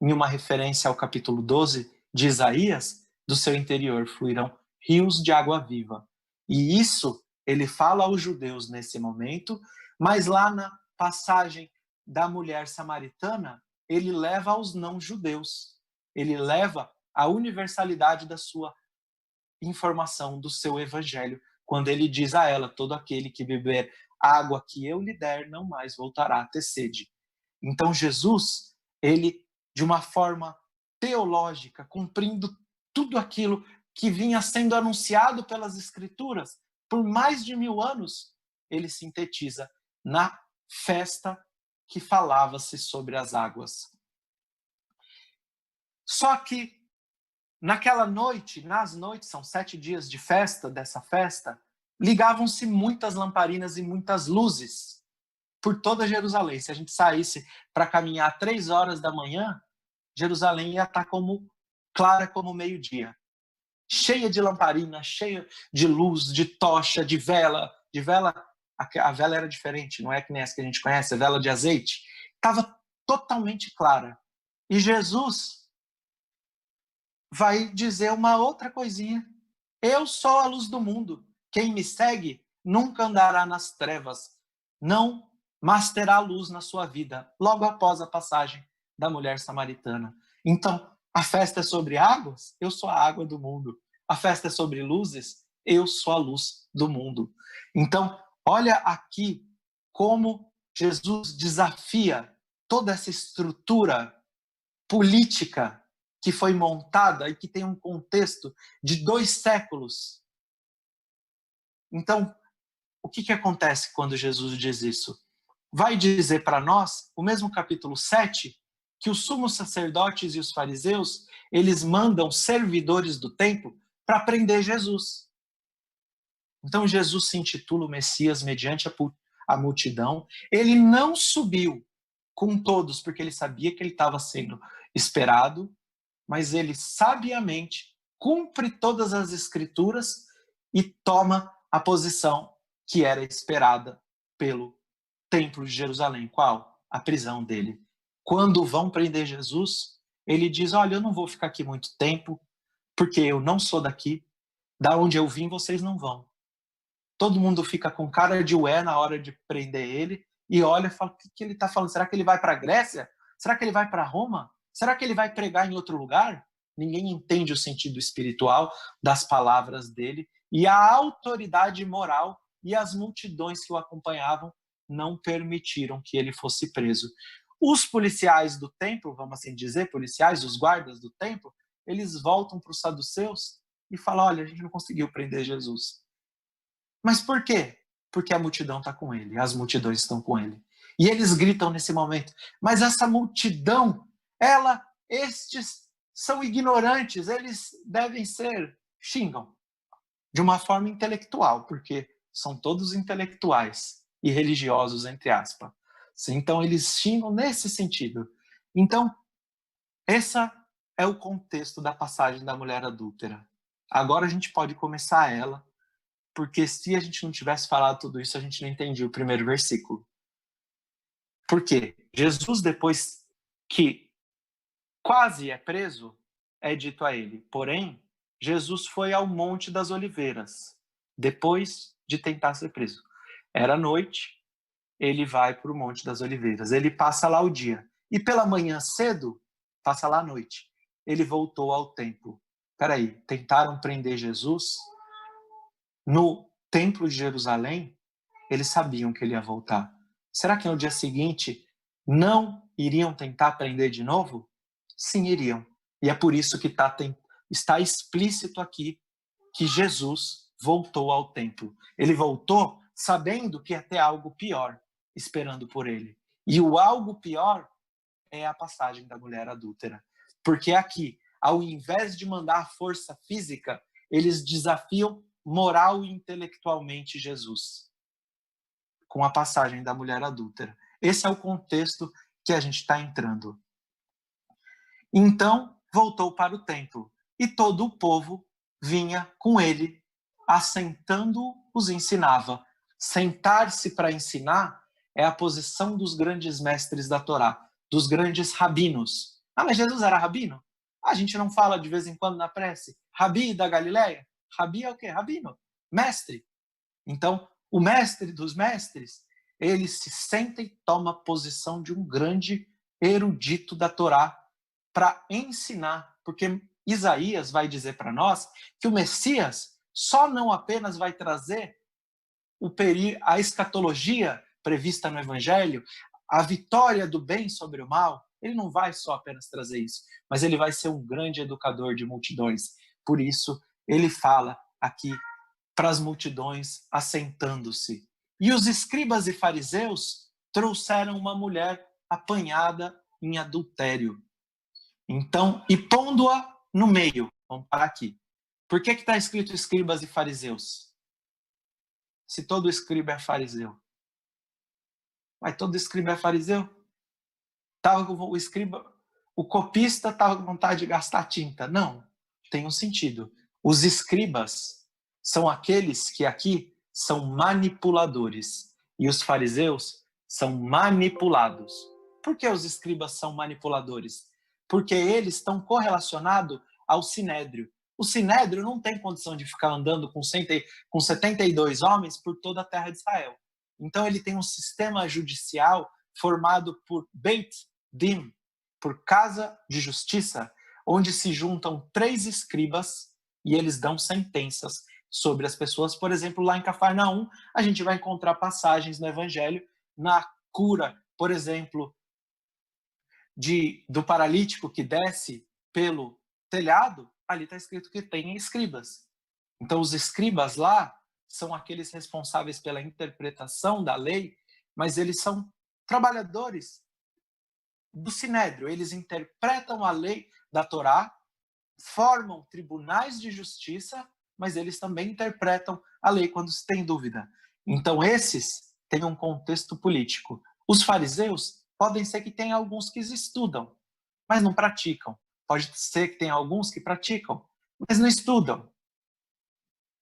em uma referência ao capítulo 12 de Isaías, do seu interior fluirão rios de água viva. E isso ele fala aos judeus nesse momento, mas lá na passagem da mulher samaritana, ele leva aos não-judeus. Ele leva a universalidade da sua informação, do seu evangelho, quando ele diz a ela: todo aquele que beber água que eu lhe der, não mais voltará a ter sede. Então Jesus, ele, de uma forma teológica, cumprindo tudo aquilo que vinha sendo anunciado pelas Escrituras por mais de 1000 anos, ele sintetiza na festa que falava-se sobre as águas. Só que naquela noite, nas noites, são 7 dias de festa, dessa festa, ligavam-se muitas lamparinas e muitas luzes por toda Jerusalém. Se a gente saísse para caminhar 3 horas da manhã, Jerusalém ia estar clara como meio-dia. Cheia de lamparina, cheia de luz, de tocha, de vela. A vela era diferente, não é que nem essa que a gente conhece, a vela de azeite. Estava totalmente clara. E Jesus vai dizer uma outra coisinha: eu sou a luz do mundo. Quem me segue nunca andará nas trevas, não, mas terá luz na sua vida. Logo após a passagem da mulher samaritana. Então, a festa é sobre águas? Eu sou a água do mundo. A festa é sobre luzes? eu sou a luz do mundo. Então, olha aqui como Jesus desafia toda essa estrutura política que foi montada e que tem um contexto de 2 séculos. Então, o que acontece quando Jesus diz isso? Vai dizer para nós, o mesmo capítulo 7, que os sumos sacerdotes e os fariseus, eles mandam servidores do templo para prender Jesus. Então Jesus se intitula o Messias mediante a multidão. Ele não subiu com todos, porque ele sabia que ele estava sendo esperado, mas ele sabiamente cumpre todas as escrituras e toma a posição que era esperada pelo templo de Jerusalém. Qual? A prisão dele. Quando vão prender Jesus, ele diz, olha, eu não vou ficar aqui muito tempo, porque eu não sou daqui, da onde eu vim vocês não vão. Todo mundo fica com cara de ué na hora de prender ele, e olha e fala, o que ele está falando? Será que ele vai para a Grécia? Será que ele vai para Roma? Será que ele vai pregar em outro lugar? Ninguém entende o sentido espiritual das palavras dele, e a autoridade moral e as multidões que o acompanhavam não permitiram que ele fosse preso. Os policiais do templo, vamos assim dizer, policiais, os guardas do templo, eles voltam para os saduceus e falam, olha, a gente não conseguiu prender Jesus. Mas por quê? Porque a multidão está com ele, as multidões estão com ele. E eles gritam nesse momento, mas essa multidão, estes são ignorantes, eles devem ser, xingam, de uma forma intelectual, porque são todos intelectuais e religiosos, entre aspas. Então eles xingam nesse sentido. Então, esse é o contexto da passagem da mulher adúltera. Agora a gente pode começar ela, porque se a gente não tivesse falado tudo isso, a gente não entendia o primeiro versículo. Por quê? Jesus, depois que quase é preso, é dito a ele, porém, Jesus foi ao Monte das Oliveiras, depois de tentar ser preso. Era noite, ele vai para o Monte das Oliveiras, ele passa lá o dia. E pela manhã cedo, passa lá a noite, ele voltou ao templo. Peraí, tentaram prender Jesus no templo de Jerusalém, eles sabiam que ele ia voltar. Será que no dia seguinte não iriam tentar prender de novo? Sim, iriam. E é por isso que está explícito aqui que Jesus voltou ao templo. Ele voltou sabendo que ia ter algo pior esperando por ele. E o algo pior é a passagem da mulher adúltera. Porque aqui, ao invés de mandar força física, eles desafiam moral e intelectualmente Jesus, com a passagem da mulher adúltera. Esse é o contexto que a gente está entrando. Então, voltou para o templo, e todo o povo vinha com ele, assentando os ensinava. Sentar-se para ensinar é a posição dos grandes mestres da Torá, dos grandes rabinos. Ah, mas Jesus era rabino? A gente não fala de vez em quando na prece, Rabi da Galileia? Rabi é o quê? Rabino, mestre. Então, o mestre dos mestres, ele se senta e toma posição de um grande erudito da Torá para ensinar, porque Isaías vai dizer para nós que o Messias só não apenas vai trazer a escatologia prevista no Evangelho, a vitória do bem sobre o mal, ele não vai só apenas trazer isso, mas ele vai ser um grande educador de multidões. Por isso, ele fala aqui para as multidões assentando-se. E os escribas e fariseus trouxeram uma mulher apanhada em adultério. Então, e pondo-a no meio, vamos parar aqui. Por que está escrito escribas e fariseus? Se todo escriba é fariseu. Mas todo escriba é fariseu? O copista estava com vontade de gastar tinta. Não, tem um sentido. Os escribas são aqueles que aqui são manipuladores. E os fariseus são manipulados. Por que os escribas são manipuladores? Porque eles estão correlacionados ao sinédrio. O sinédrio não tem condição de ficar andando com 72 homens por toda a terra de Israel. Então ele tem um sistema judicial formado por Beit Din, por casa de justiça, onde se juntam 3 escribas e eles dão sentenças sobre as pessoas. Por exemplo, lá em Cafarnaum, a gente vai encontrar passagens no Evangelho na cura, por exemplo, do paralítico que desce pelo telhado. Ali está escrito que tem escribas. Então, os escribas lá são aqueles responsáveis pela interpretação da lei, mas eles são trabalhadores do Sinédrio. Eles interpretam a lei da Torá, formam tribunais de justiça, mas eles também interpretam a lei quando se tem dúvida. Então, esses têm um contexto político. Os fariseus podem ser que tenham alguns que estudam, mas não praticam. Pode ser que tenha alguns que praticam, mas não estudam.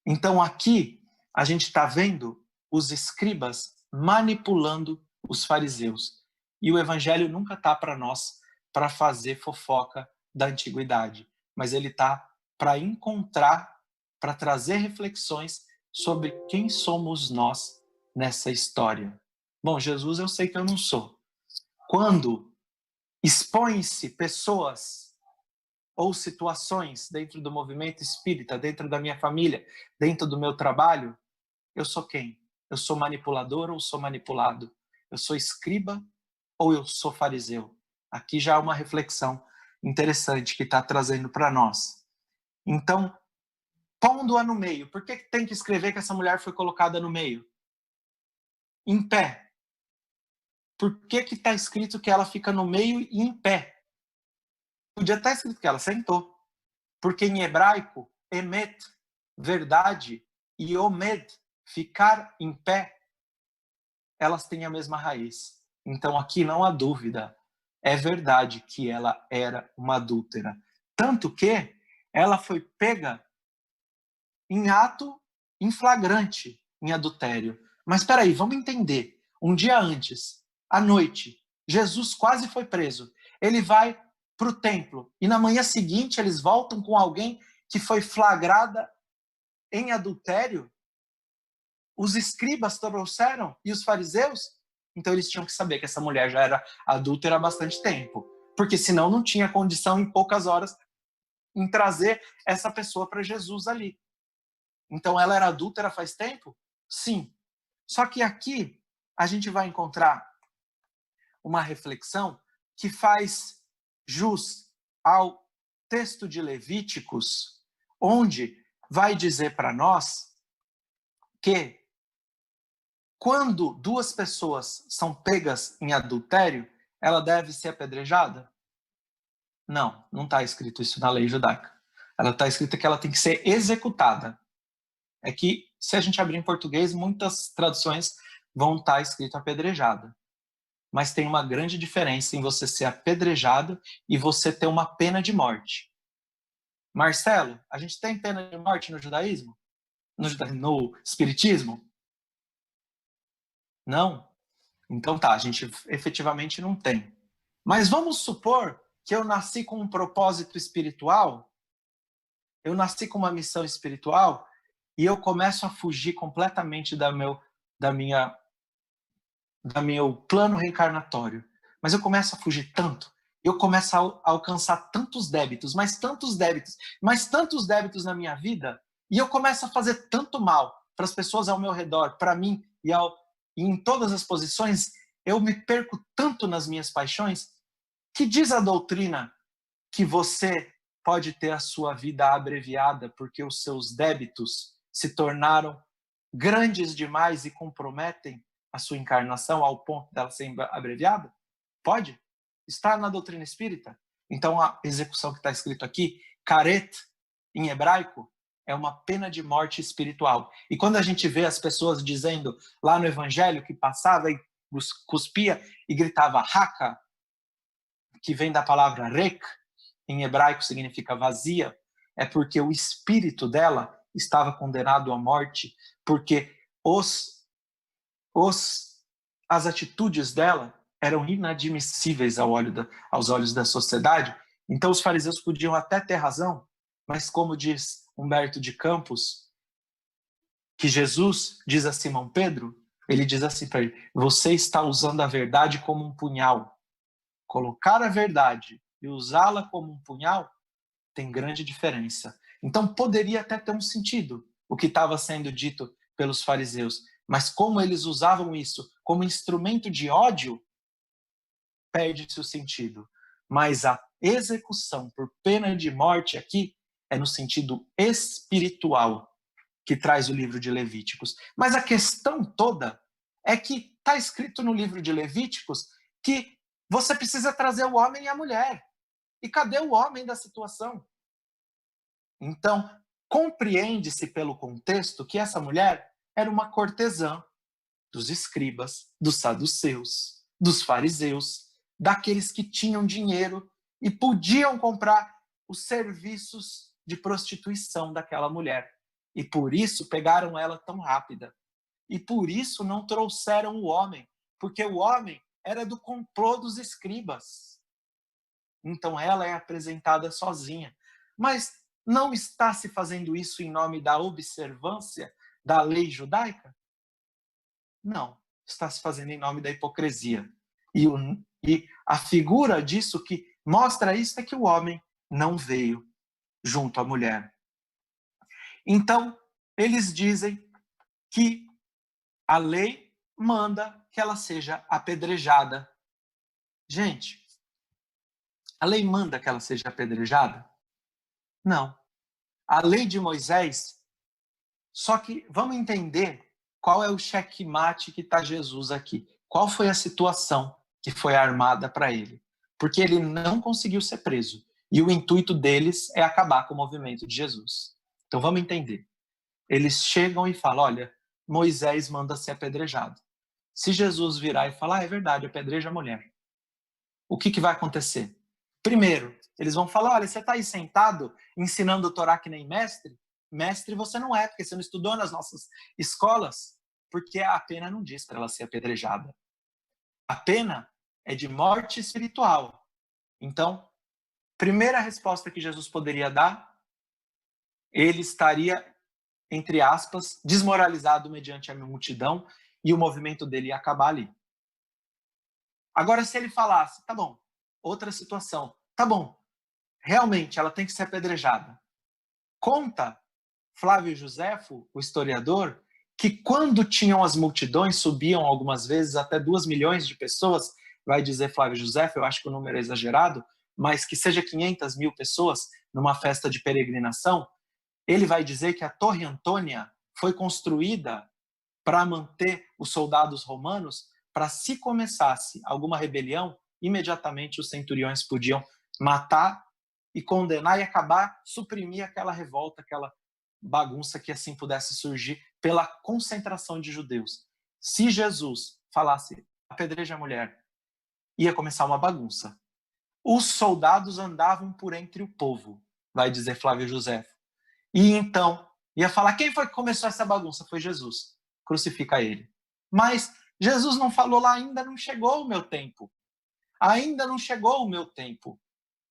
Então, aqui, a gente está vendo os escribas manipulando os fariseus. E o evangelho nunca está para nós para fazer fofoca da antiguidade, mas ele está para encontrar, para trazer reflexões sobre quem somos nós nessa história. Bom, Jesus eu sei que eu não sou. Quando expõem-se pessoas ou situações dentro do movimento espírita, dentro da minha família, dentro do meu trabalho, eu sou quem? Eu sou manipulador ou sou manipulado? Eu sou escriba ou eu sou fariseu? Aqui já há uma reflexão interessante que está trazendo para nós. Então, pondo-a no meio. Por que tem que escrever que essa mulher foi colocada no meio? Em pé. Por que está escrito que ela fica no meio e em pé? Podia estar escrito que ela sentou. Porque em hebraico, emet, verdade, e omed, ficar em pé, elas têm a mesma raiz. Então aqui não há dúvida. É verdade que ela era uma adúltera. Tanto que ela foi pega em ato, em flagrante, em adultério. Mas espera aí, vamos entender. Um dia antes, à noite, Jesus quase foi preso. Ele vai para o templo e na manhã seguinte eles voltam com alguém que foi flagrada em adultério. Os escribas trouxeram e os fariseus, então eles tinham que saber que essa mulher já era adúltera há bastante tempo, porque senão não tinha condição em poucas horas em trazer essa pessoa para Jesus ali. Então ela era adúltera faz tempo? Sim. Só que aqui a gente vai encontrar uma reflexão que faz jus ao texto de Levíticos, onde vai dizer para nós que quando duas pessoas são pegas em adultério, ela deve ser apedrejada? Não, não está escrito isso na lei judaica. Ela está escrito que ela tem que ser executada. É que, se a gente abrir em português, muitas traduções vão estar escrito apedrejada. Mas tem uma grande diferença em você ser apedrejado e você ter uma pena de morte. Marcelo, a gente tem pena de morte no judaísmo? No espiritismo? Não? Então tá, a gente efetivamente não tem. Mas vamos supor que eu nasci com um propósito espiritual, eu nasci com uma missão espiritual e eu começo a fugir completamente do meu plano reencarnatório. Mas eu começo a fugir tanto, eu começo a alcançar tantos débitos, mais tantos débitos, mais tantos débitos na minha vida, e eu começo a fazer tanto mal para as pessoas ao meu redor, para mim e em todas as posições, eu me perco tanto nas minhas paixões, que diz a doutrina que você pode ter a sua vida abreviada porque os seus débitos se tornaram grandes demais e comprometem a sua encarnação ao ponto dela ser abreviada? Pode. Está na doutrina espírita. Então a execução que está escrito aqui, karet, em hebraico, é uma pena de morte espiritual. E quando a gente vê as pessoas dizendo lá no evangelho que passava e cuspia e gritava haka, que vem da palavra rek, em hebraico significa vazia, é porque o espírito dela estava condenado à morte, porque as atitudes dela eram inadmissíveis aos olhos da sociedade. Então os fariseus podiam até ter razão, mas como diz Humberto de Campos, que Jesus diz a Simão Pedro, ele diz assim para ele: você está usando a verdade como um punhal. Colocar a verdade e usá-la como um punhal tem grande diferença. Então poderia até ter um sentido o que estava sendo dito pelos fariseus, mas como eles usavam isso como instrumento de ódio, perde-se o sentido. Mas a execução por pena de morte aqui é no sentido espiritual que traz o livro de Levíticos. Mas a questão toda é que está escrito no livro de Levíticos que você precisa trazer o homem e a mulher. E cadê o homem da situação? Então, compreende-se pelo contexto que essa mulher era uma cortesã dos escribas, dos saduceus, dos fariseus, daqueles que tinham dinheiro e podiam comprar os serviços de prostituição daquela mulher. E por isso pegaram ela tão rápida. E por isso não trouxeram o homem, porque o homem era do complô dos escribas. Então ela é apresentada sozinha. Mas não está se fazendo isso em nome da observância da lei judaica? Não, está se fazendo em nome da hipocrisia. E a figura disso que mostra isso é que o homem não veio junto à mulher. Então, eles dizem que a lei manda que ela seja apedrejada. Gente, a lei manda que ela seja apedrejada? Não. A lei de Moisés, só que vamos entender qual é o checkmate que está Jesus aqui. Qual foi a situação que foi armada para ele? Porque ele não conseguiu ser preso. E o intuito deles é acabar com o movimento de Jesus. Então vamos entender. Eles chegam e falam, olha, Moisés manda ser apedrejado. Se Jesus virar e falar, é verdade, apedreja a mulher. O que vai acontecer? Primeiro, eles vão falar, olha, você está aí sentado ensinando o Torá que nem mestre? Mestre você não é, porque você não estudou nas nossas escolas, porque a pena não diz para ela ser apedrejada. A pena é de morte espiritual. Então, primeira resposta que Jesus poderia dar, ele estaria, entre aspas, desmoralizado mediante a multidão e o movimento dele ia acabar ali. Agora, se ele falasse, tá bom, outra situação, tá bom, realmente ela tem que ser apedrejada. Conta Flávio Josefo, o historiador, que quando tinham as multidões, subiam algumas vezes até 2 milhões de pessoas, vai dizer Flávio Josefo, eu acho que o número é exagerado, mas que seja 500 mil pessoas numa festa de peregrinação, ele vai dizer que a Torre Antônia foi construída para manter os soldados romanos, para se começasse alguma rebelião, imediatamente os centuriões podiam matar e condenar e acabar, suprimir aquela revolta, aquela bagunça que assim pudesse surgir pela concentração de judeus. Se Jesus falasse, apedreja a mulher, ia começar uma bagunça. Os soldados andavam por entre o povo, vai dizer Flávio Josefo. E então, ia falar, quem foi que começou essa bagunça? Foi Jesus. Crucifica ele. Mas Jesus não falou lá, ainda não chegou o meu tempo. Ainda não chegou o meu tempo.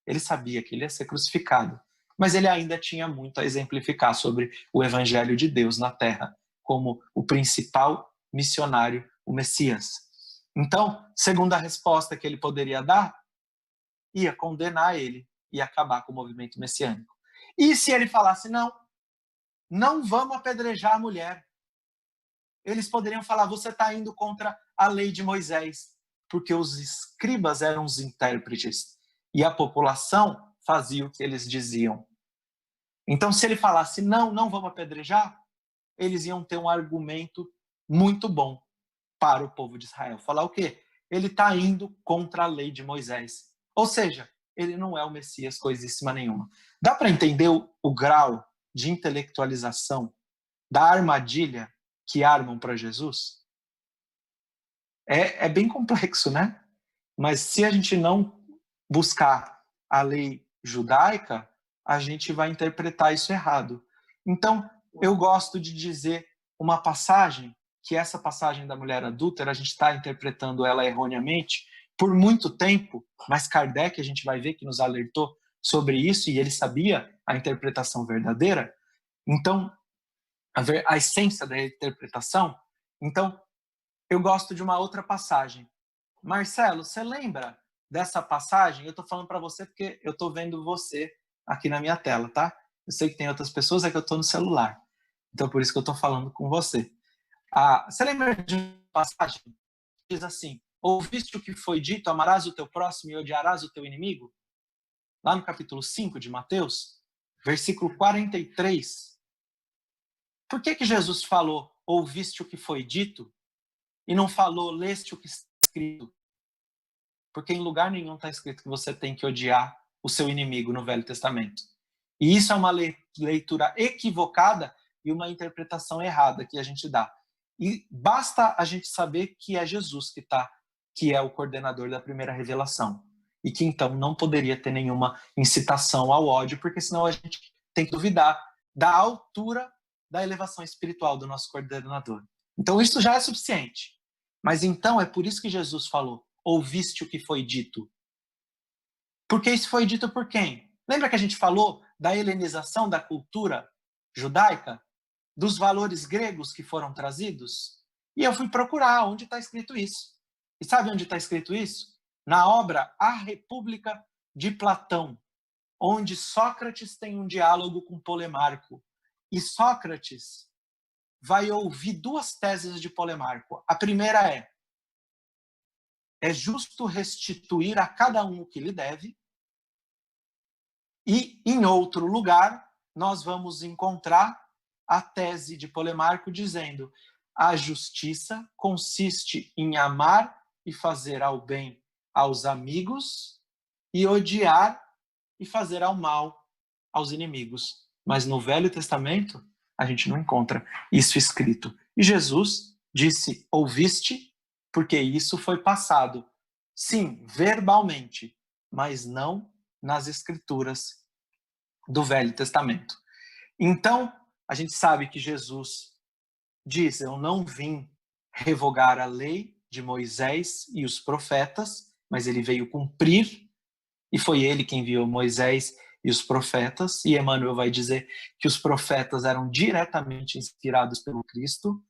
Ele sabia que ele ia ser crucificado, mas ele ainda tinha muito a exemplificar sobre o evangelho de Deus na terra, como o principal missionário, o Messias. Então, segunda resposta que ele poderia dar, ia condenar ele e acabar com o movimento messiânico. E se ele falasse, não vamos apedrejar a mulher, eles poderiam falar, você está indo contra a lei de Moisés, porque os escribas eram os intérpretes e a população fazia o que eles diziam. Então, se ele falasse, não vamos apedrejar, eles iam ter um argumento muito bom para o povo de Israel. Falar o quê? Ele está indo contra a lei de Moisés. Ou seja, ele não é o Messias coisíssima nenhuma. Dá para entender o grau de intelectualização da armadilha que armam para Jesus? É bem complexo, né? Mas se a gente não buscar a lei judaica, a gente vai interpretar isso errado. Então, eu gosto de dizer uma passagem, que essa passagem da mulher adúltera, a gente está interpretando ela erroneamente por muito tempo, mas Kardec, a gente vai ver que nos alertou sobre isso, e ele sabia a interpretação verdadeira. Então, a essência da interpretação. Então, eu gosto de uma outra passagem. Marcelo, você lembra dessa passagem? Eu estou falando para você porque eu estou vendo você aqui na minha tela, tá? Eu sei que tem outras pessoas, é que eu estou no celular. Então, por isso que eu estou falando com você. Você lembra de uma passagem que diz assim: ouviste o que foi dito, amarás o teu próximo e odiarás o teu inimigo? Lá no capítulo 5 de Mateus, versículo 43. Por que Jesus falou, ouviste o que foi dito, e não falou, leste o que está escrito? Porque em lugar nenhum está escrito que você tem que odiar o seu inimigo no Velho Testamento. E isso é uma leitura equivocada e uma interpretação errada que a gente dá. E basta a gente saber que é Jesus que é o coordenador da primeira revelação. E que então não poderia ter nenhuma incitação ao ódio, porque senão a gente tem que duvidar da altura da elevação espiritual do nosso coordenador. Então isso já é suficiente. Mas então é por isso que Jesus falou, ouviste o que foi dito. Porque isso foi dito por quem? Lembra que a gente falou da helenização da cultura judaica? Dos valores gregos que foram trazidos? E eu fui procurar onde está escrito isso. E sabe onde está escrito isso? Na obra A República de Platão, onde Sócrates tem um diálogo com Polemarco. E Sócrates vai ouvir duas teses de Polemarco. A primeira é justo restituir a cada um o que lhe deve. E, em outro lugar, nós vamos encontrar a tese de Polemarco dizendo: a justiça consiste em amar e fazer ao bem aos amigos e odiar e fazer ao mal aos inimigos. Mas no Velho Testamento, a gente não encontra isso escrito. E Jesus disse, ouviste, porque isso foi passado, sim, verbalmente, mas não nas escrituras do Velho Testamento. Então, a gente sabe que Jesus diz, eu não vim revogar a lei de Moisés e os profetas, mas ele veio cumprir, e foi ele quem enviou Moisés e os profetas, e Emmanuel vai dizer que os profetas eram diretamente inspirados pelo Cristo,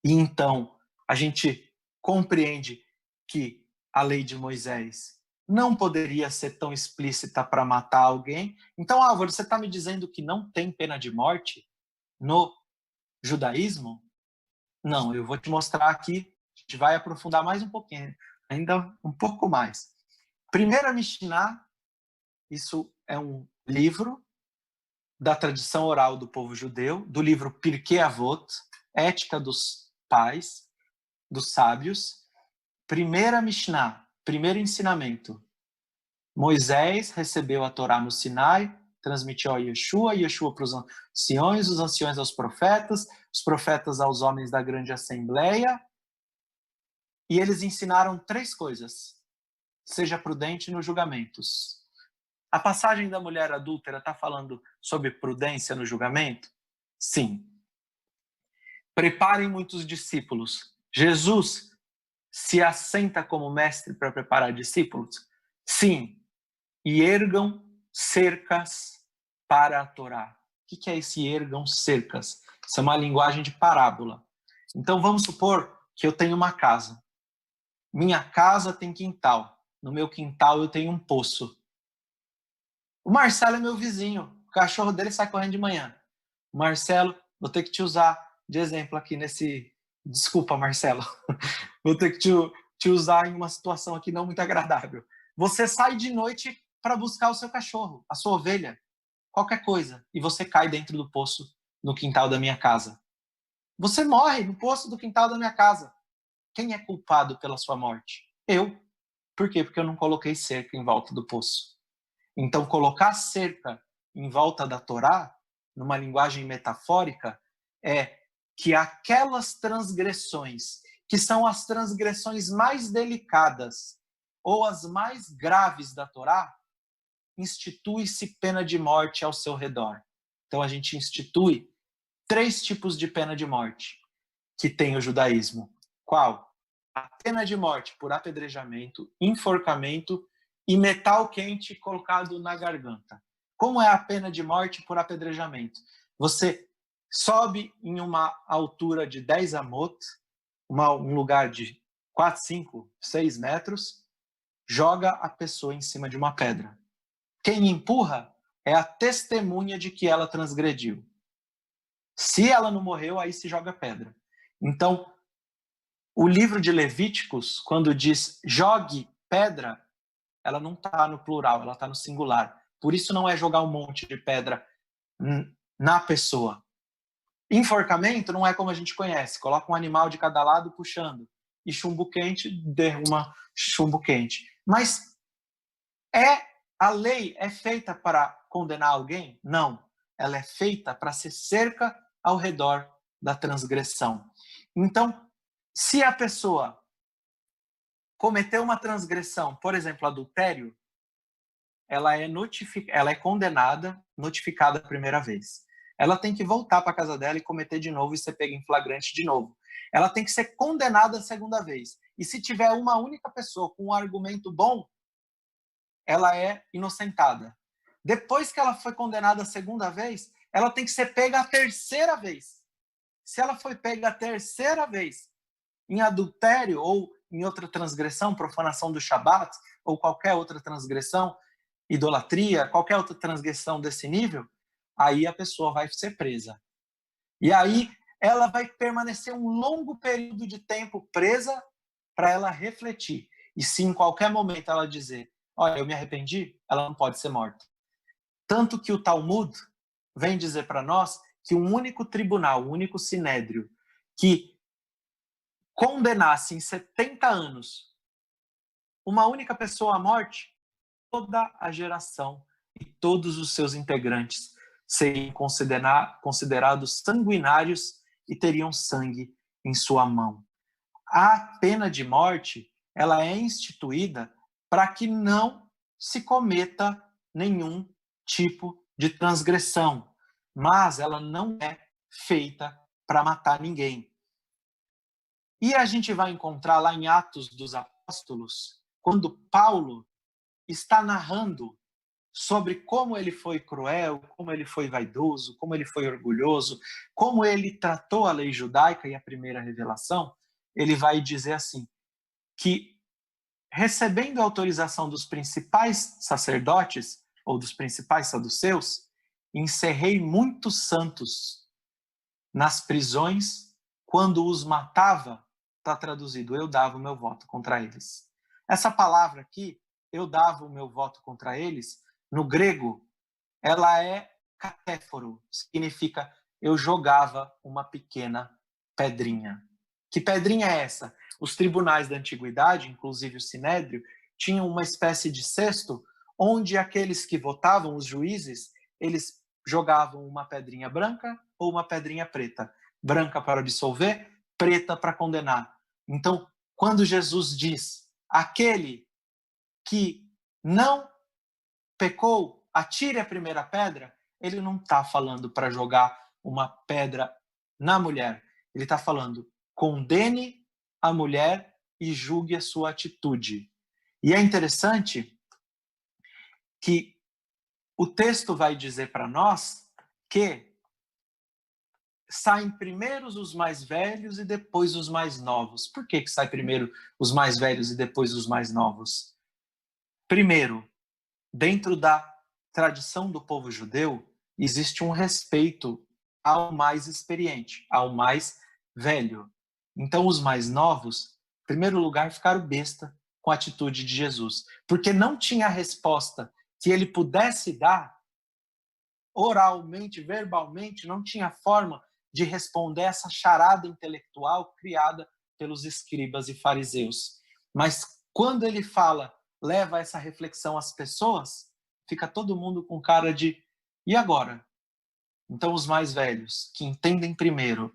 e então a gente compreende que a lei de Moisés não poderia ser tão explícita para matar alguém. Então, Álvaro, você está me dizendo que não tem pena de morte no judaísmo? Não, eu vou te mostrar aqui, a gente vai aprofundar mais um pouquinho, ainda um pouco mais. Primeira Mishnah, isso é um livro da tradição oral do povo judeu, do livro Pirkei Avot, Ética dos Pais, dos Sábios. Primeira Mishnah, primeiro ensinamento. Moisés recebeu a Torá no Sinai, transmitiu a Yeshua para os anciões aos profetas, os profetas aos homens da grande assembleia, e eles ensinaram 3 coisas. Seja prudente nos julgamentos. A passagem da mulher adúltera está falando sobre prudência no julgamento? Sim. Preparem muitos discípulos. Jesus se assenta como mestre para preparar discípulos? Sim. E ergam cercas para a Torá. O que é esse ergam cercas? Isso é uma linguagem de parábola. Então vamos supor que eu tenho uma casa. Minha casa tem quintal. No meu quintal eu tenho um poço. O Marcelo é meu vizinho. O cachorro dele sai correndo de manhã. Marcelo, vou ter que te usar de exemplo aqui nesse... Desculpa, Marcelo. Vou ter que te usar em uma situação aqui não muito agradável. Você sai de noite para buscar o seu cachorro, a sua ovelha, qualquer coisa, e você cai dentro do poço no quintal da minha casa. Você morre no poço do quintal da minha casa. Quem é culpado pela sua morte? Eu. Por quê? Porque eu não coloquei cerca em volta do poço. Então, colocar cerca em volta da Torá, numa linguagem metafórica, é que aquelas transgressões, que são as transgressões mais delicadas ou as mais graves da Torá, institui-se pena de morte ao seu redor. Então, a gente institui 3 tipos de pena de morte que tem o judaísmo. Qual? A pena de morte por apedrejamento, enforcamento e metal quente colocado na garganta. Como é a pena de morte por apedrejamento? Você sobe em uma altura de 10 amot, um lugar de 4, 5, 6 metros, joga a pessoa em cima de uma pedra. Quem empurra é a testemunha de que ela transgrediu. Se ela não morreu, aí se joga pedra. Então, o livro de Levíticos, quando diz jogue pedra, ela não está no plural, ela está no singular. Por isso não é jogar um monte de pedra na pessoa. Enforcamento não é como a gente conhece. Coloca um animal de cada lado puxando. E chumbo quente derruma chumbo quente. Mas a lei é feita para condenar alguém? Não. Ela é feita para ser cerca ao redor da transgressão. Então, se a pessoa cometeu uma transgressão, por exemplo, adultério, ela é condenada, notificada a primeira vez. Ela tem que voltar para a casa dela e cometer de novo e ser pega em flagrante de novo. Ela tem que ser condenada a segunda vez. E se tiver uma única pessoa com um argumento bom, ela é inocentada. Depois que ela foi condenada a segunda vez, ela tem que ser pega a terceira vez. Se ela foi pega a terceira vez em adultério ou em outra transgressão, profanação do Shabat, ou qualquer outra transgressão, idolatria, qualquer outra transgressão desse nível, aí a pessoa vai ser presa. E aí ela vai permanecer um longo período de tempo presa para ela refletir. E se em qualquer momento ela dizer, olha, eu me arrependi, ela não pode ser morta. Tanto que o Talmud vem dizer para nós que um único tribunal, um único sinédrio, que condenasse em 70 anos uma única pessoa à morte, toda a geração e todos os seus integrantes seriam considerados sanguinários e teriam sangue em sua mão. A pena de morte, ela é instituída para que não se cometa nenhum tipo de transgressão, mas ela não é feita para matar ninguém. E a gente vai encontrar lá em Atos dos Apóstolos, quando Paulo está narrando sobre como ele foi cruel, como ele foi vaidoso, como ele foi orgulhoso, como ele tratou a lei judaica e a primeira revelação, ele vai dizer assim, que recebendo a autorização dos principais sacerdotes, ou dos principais saduceus, encerrei muitos santos nas prisões, quando os matava, está traduzido, eu dava o meu voto contra eles. Essa palavra aqui, eu dava o meu voto contra eles, no grego, ela é catéforo, significa eu jogava uma pequena pedrinha. Que pedrinha é essa? Os tribunais da antiguidade, inclusive o Sinédrio, tinham uma espécie de cesto onde aqueles que votavam, os juízes, eles jogavam uma pedrinha branca ou uma pedrinha preta. Branca para absolver, preta para condenar. Então, quando Jesus diz, aquele que não pecou, atire a primeira pedra, ele não está falando para jogar uma pedra na mulher. Ele está falando, condene a mulher e julgue a sua atitude. E é interessante que o texto vai dizer para nós que saem primeiro os mais velhos e depois os mais novos. Por que sai primeiro os mais velhos e depois os mais novos? Primeiro, dentro da tradição do povo judeu, existe um respeito ao mais experiente, ao mais velho. Então, os mais novos, em primeiro lugar, ficaram besta com a atitude de Jesus, porque não tinha resposta que ele pudesse dar oralmente, verbalmente, não tinha forma de responder essa charada intelectual criada pelos escribas e fariseus. Mas quando ele fala, leva essa reflexão às pessoas, fica todo mundo com cara de, e agora? Então os mais velhos, que entendem primeiro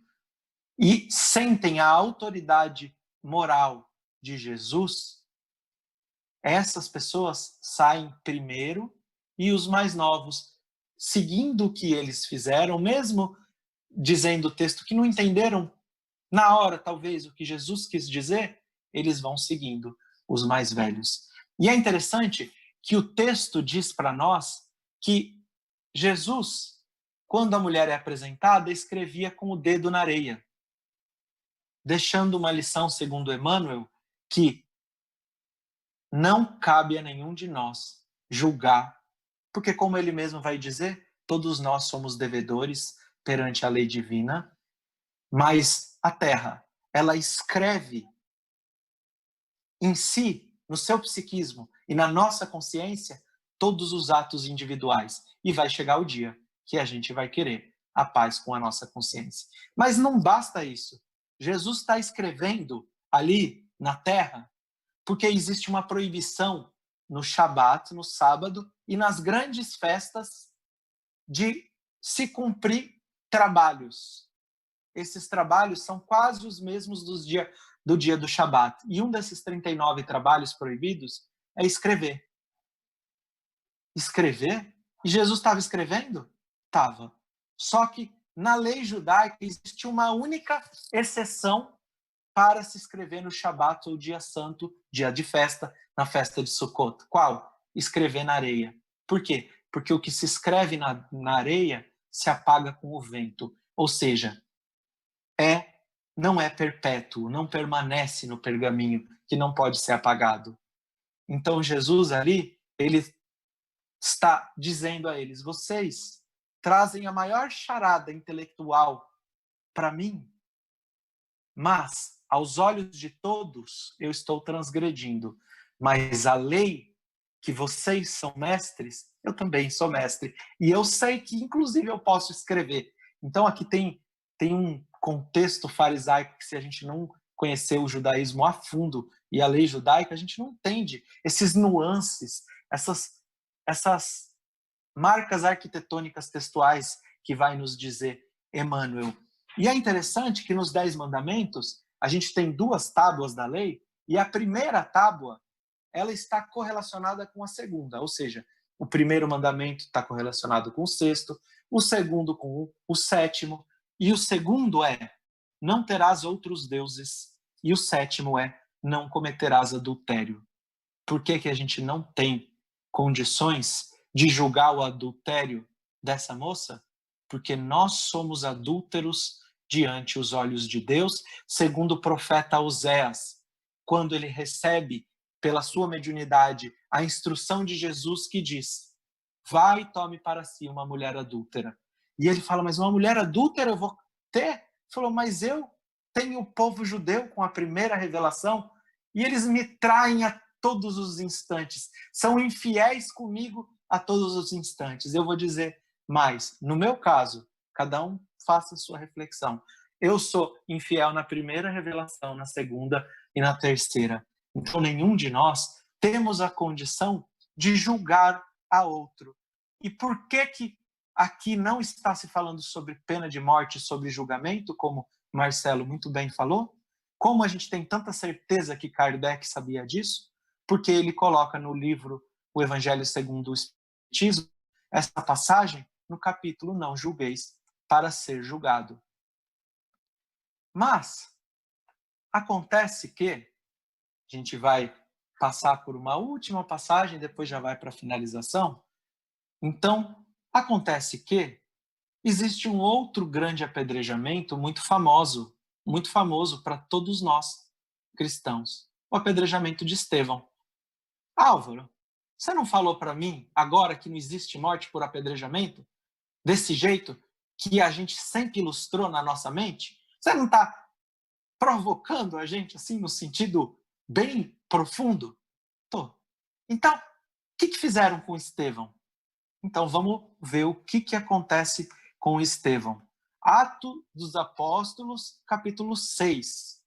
e sentem a autoridade moral de Jesus, essas pessoas saem primeiro e os mais novos, seguindo o que eles fizeram, mesmo dizendo o texto que não entenderam na hora, talvez, o que Jesus quis dizer, eles vão seguindo os mais velhos. E é interessante que o texto diz para nós que Jesus, quando a mulher é apresentada, escrevia com o dedo na areia, deixando uma lição, segundo Emmanuel, que não cabe a nenhum de nós julgar, porque como ele mesmo vai dizer, todos nós somos devedores, perante a lei divina, mas a terra, ela escreve em si, no seu psiquismo e na nossa consciência, todos os atos individuais. E vai chegar o dia que a gente vai querer a paz com a nossa consciência. Mas não basta isso. Jesus está escrevendo ali na terra porque existe uma proibição no Shabat, no sábado, e nas grandes festas de se cumprir trabalhos. Esses trabalhos são quase os mesmos do dia do Shabat. E um desses 39 trabalhos proibidos é escrever. Escrever? E Jesus estava escrevendo? Estava. Só que na lei judaica existe uma única exceção para se escrever no Shabat, ou dia santo, dia de festa, na festa de Sukkot. Qual? Escrever na areia. Por quê? Porque o que se escreve na areia se apaga com o vento. Ou seja, não é perpétuo, não permanece no pergaminho, que não pode ser apagado. Então Jesus ali, ele está dizendo a eles: vocês trazem a maior charada intelectual para mim, mas aos olhos de todos eu estou transgredindo. Mas a lei que vocês são mestres, eu também sou mestre. E eu sei que, inclusive, eu posso escrever. Então aqui tem um contexto farisaico que, se a gente não conhecer o judaísmo a fundo e a lei judaica, a gente não entende esses nuances, essas marcas arquitetônicas textuais que vai nos dizer Emmanuel. E é interessante que nos 10 mandamentos a gente tem 2 tábuas da lei, e a primeira tábua ela está correlacionada com a segunda, ou seja, o primeiro mandamento está correlacionado com o 6º, o segundo com o 7º, e o segundo é: não terás outros deuses, e o 7º é: não cometerás adultério. Por que a gente não tem condições de julgar o adultério dessa moça? Porque nós somos adúlteros diante os olhos de Deus, segundo o profeta Oséias, quando ele recebe, pela sua mediunidade, a instrução de Jesus que diz: vai e tome para si uma mulher adúltera. E ele fala: mas uma mulher adúltera eu vou ter? Ele falou: mas eu tenho o povo judeu com a primeira revelação, e eles me traem a todos os instantes, são infiéis comigo a todos os instantes. Eu vou dizer mais, no meu caso, cada um faça a sua reflexão. Eu sou infiel na primeira revelação, na segunda e na terceira. Então nenhum de nós temos a condição de julgar a outro. E por que aqui não está se falando sobre pena de morte, sobre julgamento, como Marcelo muito bem falou? Como a gente tem tanta certeza que Kardec sabia disso? Porque ele coloca no livro O Evangelho segundo o Espiritismo essa passagem no capítulo Não Julgueis para ser julgado. Mas acontece que a gente vai passar por uma última passagem, depois já vai para a finalização. Então, acontece que existe um outro grande apedrejamento muito famoso para todos nós cristãos, o apedrejamento de Estevão. Álvaro, você não falou para mim agora que não existe morte por apedrejamento? Desse jeito que a gente sempre ilustrou na nossa mente? Você não está provocando a gente assim no sentido bem profundo? Tô. Então, o que fizeram com Estevão? Então vamos ver o que acontece com Estevão. Atos dos Apóstolos, capítulo 6,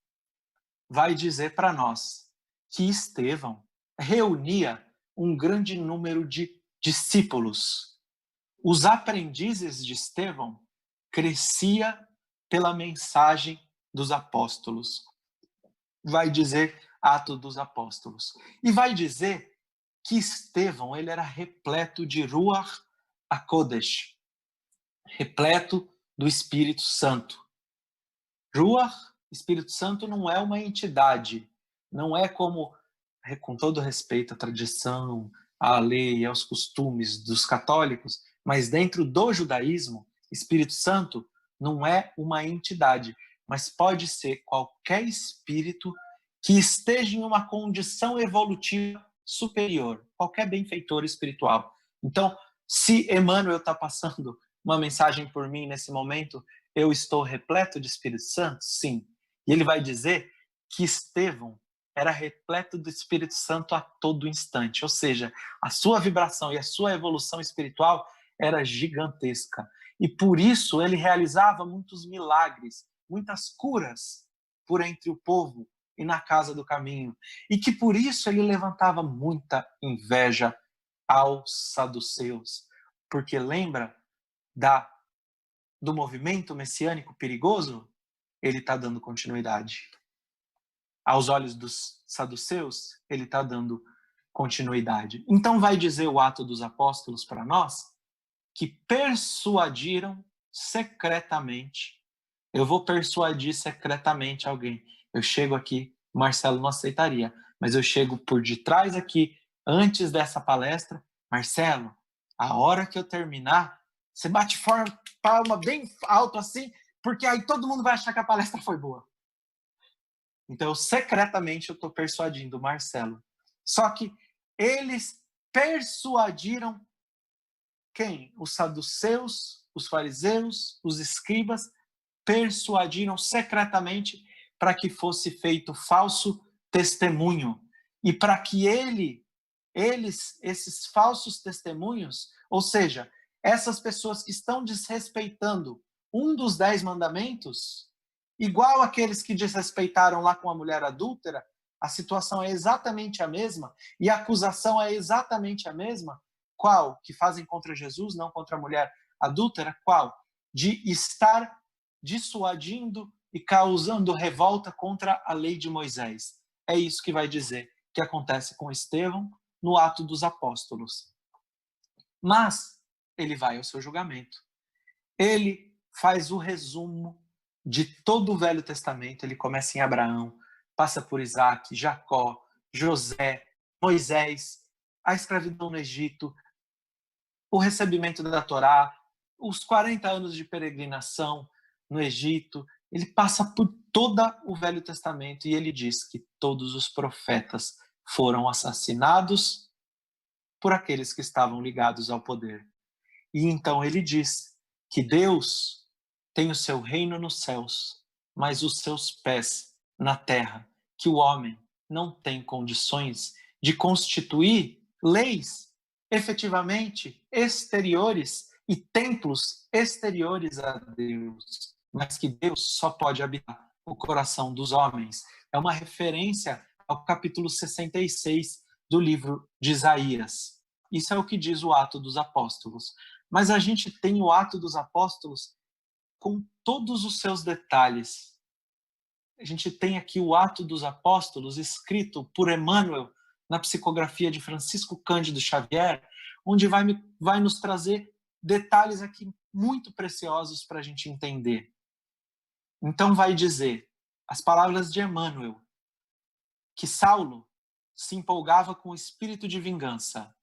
vai dizer para nós que Estevão reunia um grande número de discípulos. Os aprendizes de Estevão crescia pela mensagem dos apóstolos. Vai dizer Atos dos Apóstolos. E vai dizer que Estevão ele era repleto de Ruach HaKodesh, repleto do Espírito Santo. Ruach, Espírito Santo, não é uma entidade, não é como, com todo respeito à tradição, à lei, aos costumes dos católicos, mas dentro do judaísmo, Espírito Santo não é uma entidade, mas pode ser qualquer espírito que esteja em uma condição evolutiva superior, qualquer benfeitor espiritual. Então, se Emmanuel está passando uma mensagem por mim nesse momento? Eu estou repleto de Espírito Santo? Sim. E ele vai dizer que Estevão era repleto do Espírito Santo a todo instante, ou seja, a sua vibração e a sua evolução espiritual era gigantesca. E por isso ele realizava muitos milagres, muitas curas por entre o povo e na casa do caminho. E que por isso ele levantava muita inveja aos saduceus. Porque lembra do movimento messiânico perigoso? Ele está dando continuidade. Aos olhos dos saduceus, ele está dando continuidade. Então vai dizer o Atos dos Apóstolos para nós que persuadiram secretamente. Eu vou persuadir secretamente alguém. Eu chego aqui, Marcelo não aceitaria, mas eu chego por detrás aqui, antes dessa palestra. Marcelo, a hora que eu terminar, você bate palma bem alto assim, porque aí todo mundo vai achar que a palestra foi boa. Então, secretamente, eu estou persuadindo o Marcelo. Só que eles persuadiram quem? Os saduceus, os fariseus, os escribas, persuadiram secretamente para que fosse feito falso testemunho. E para que esses falsos testemunhos, ou seja, essas pessoas que estão desrespeitando um dos 10 mandamentos, igual aqueles que desrespeitaram lá com a mulher adúltera, a situação é exatamente a mesma e a acusação é exatamente a mesma. Qual? Que fazem contra Jesus, não contra a mulher adúltera? Qual? De estar dissuadindo e causando revolta contra a lei de Moisés. É isso que vai dizer que acontece com Estevão no Ato dos Apóstolos. Mas ele vai ao seu julgamento. Ele faz o resumo de todo o Velho Testamento. Ele começa em Abraão, passa por Isaac, Jacó, José, Moisés, a escravidão no Egito, o recebimento da Torá, os 40 anos de peregrinação no Egito. Ele passa por todo o Velho Testamento e ele diz que todos os profetas foram assassinados por aqueles que estavam ligados ao poder. E então ele diz que Deus tem o seu reino nos céus, mas os seus pés na terra, que o homem não tem condições de constituir leis efetivamente exteriores e templos exteriores a Deus, mas que Deus só pode habitar o coração dos homens. É uma referência ao capítulo 66 do livro de Isaías. Isso é o que diz o Ato dos Apóstolos. Mas a gente tem o Ato dos Apóstolos com todos os seus detalhes. A gente tem aqui o Ato dos Apóstolos escrito por Emmanuel na psicografia de Francisco Cândido Xavier, onde vai nos trazer detalhes aqui muito preciosos para a gente entender. Então vai dizer, as palavras de Emmanuel, que Saulo se empolgava com o espírito de vingança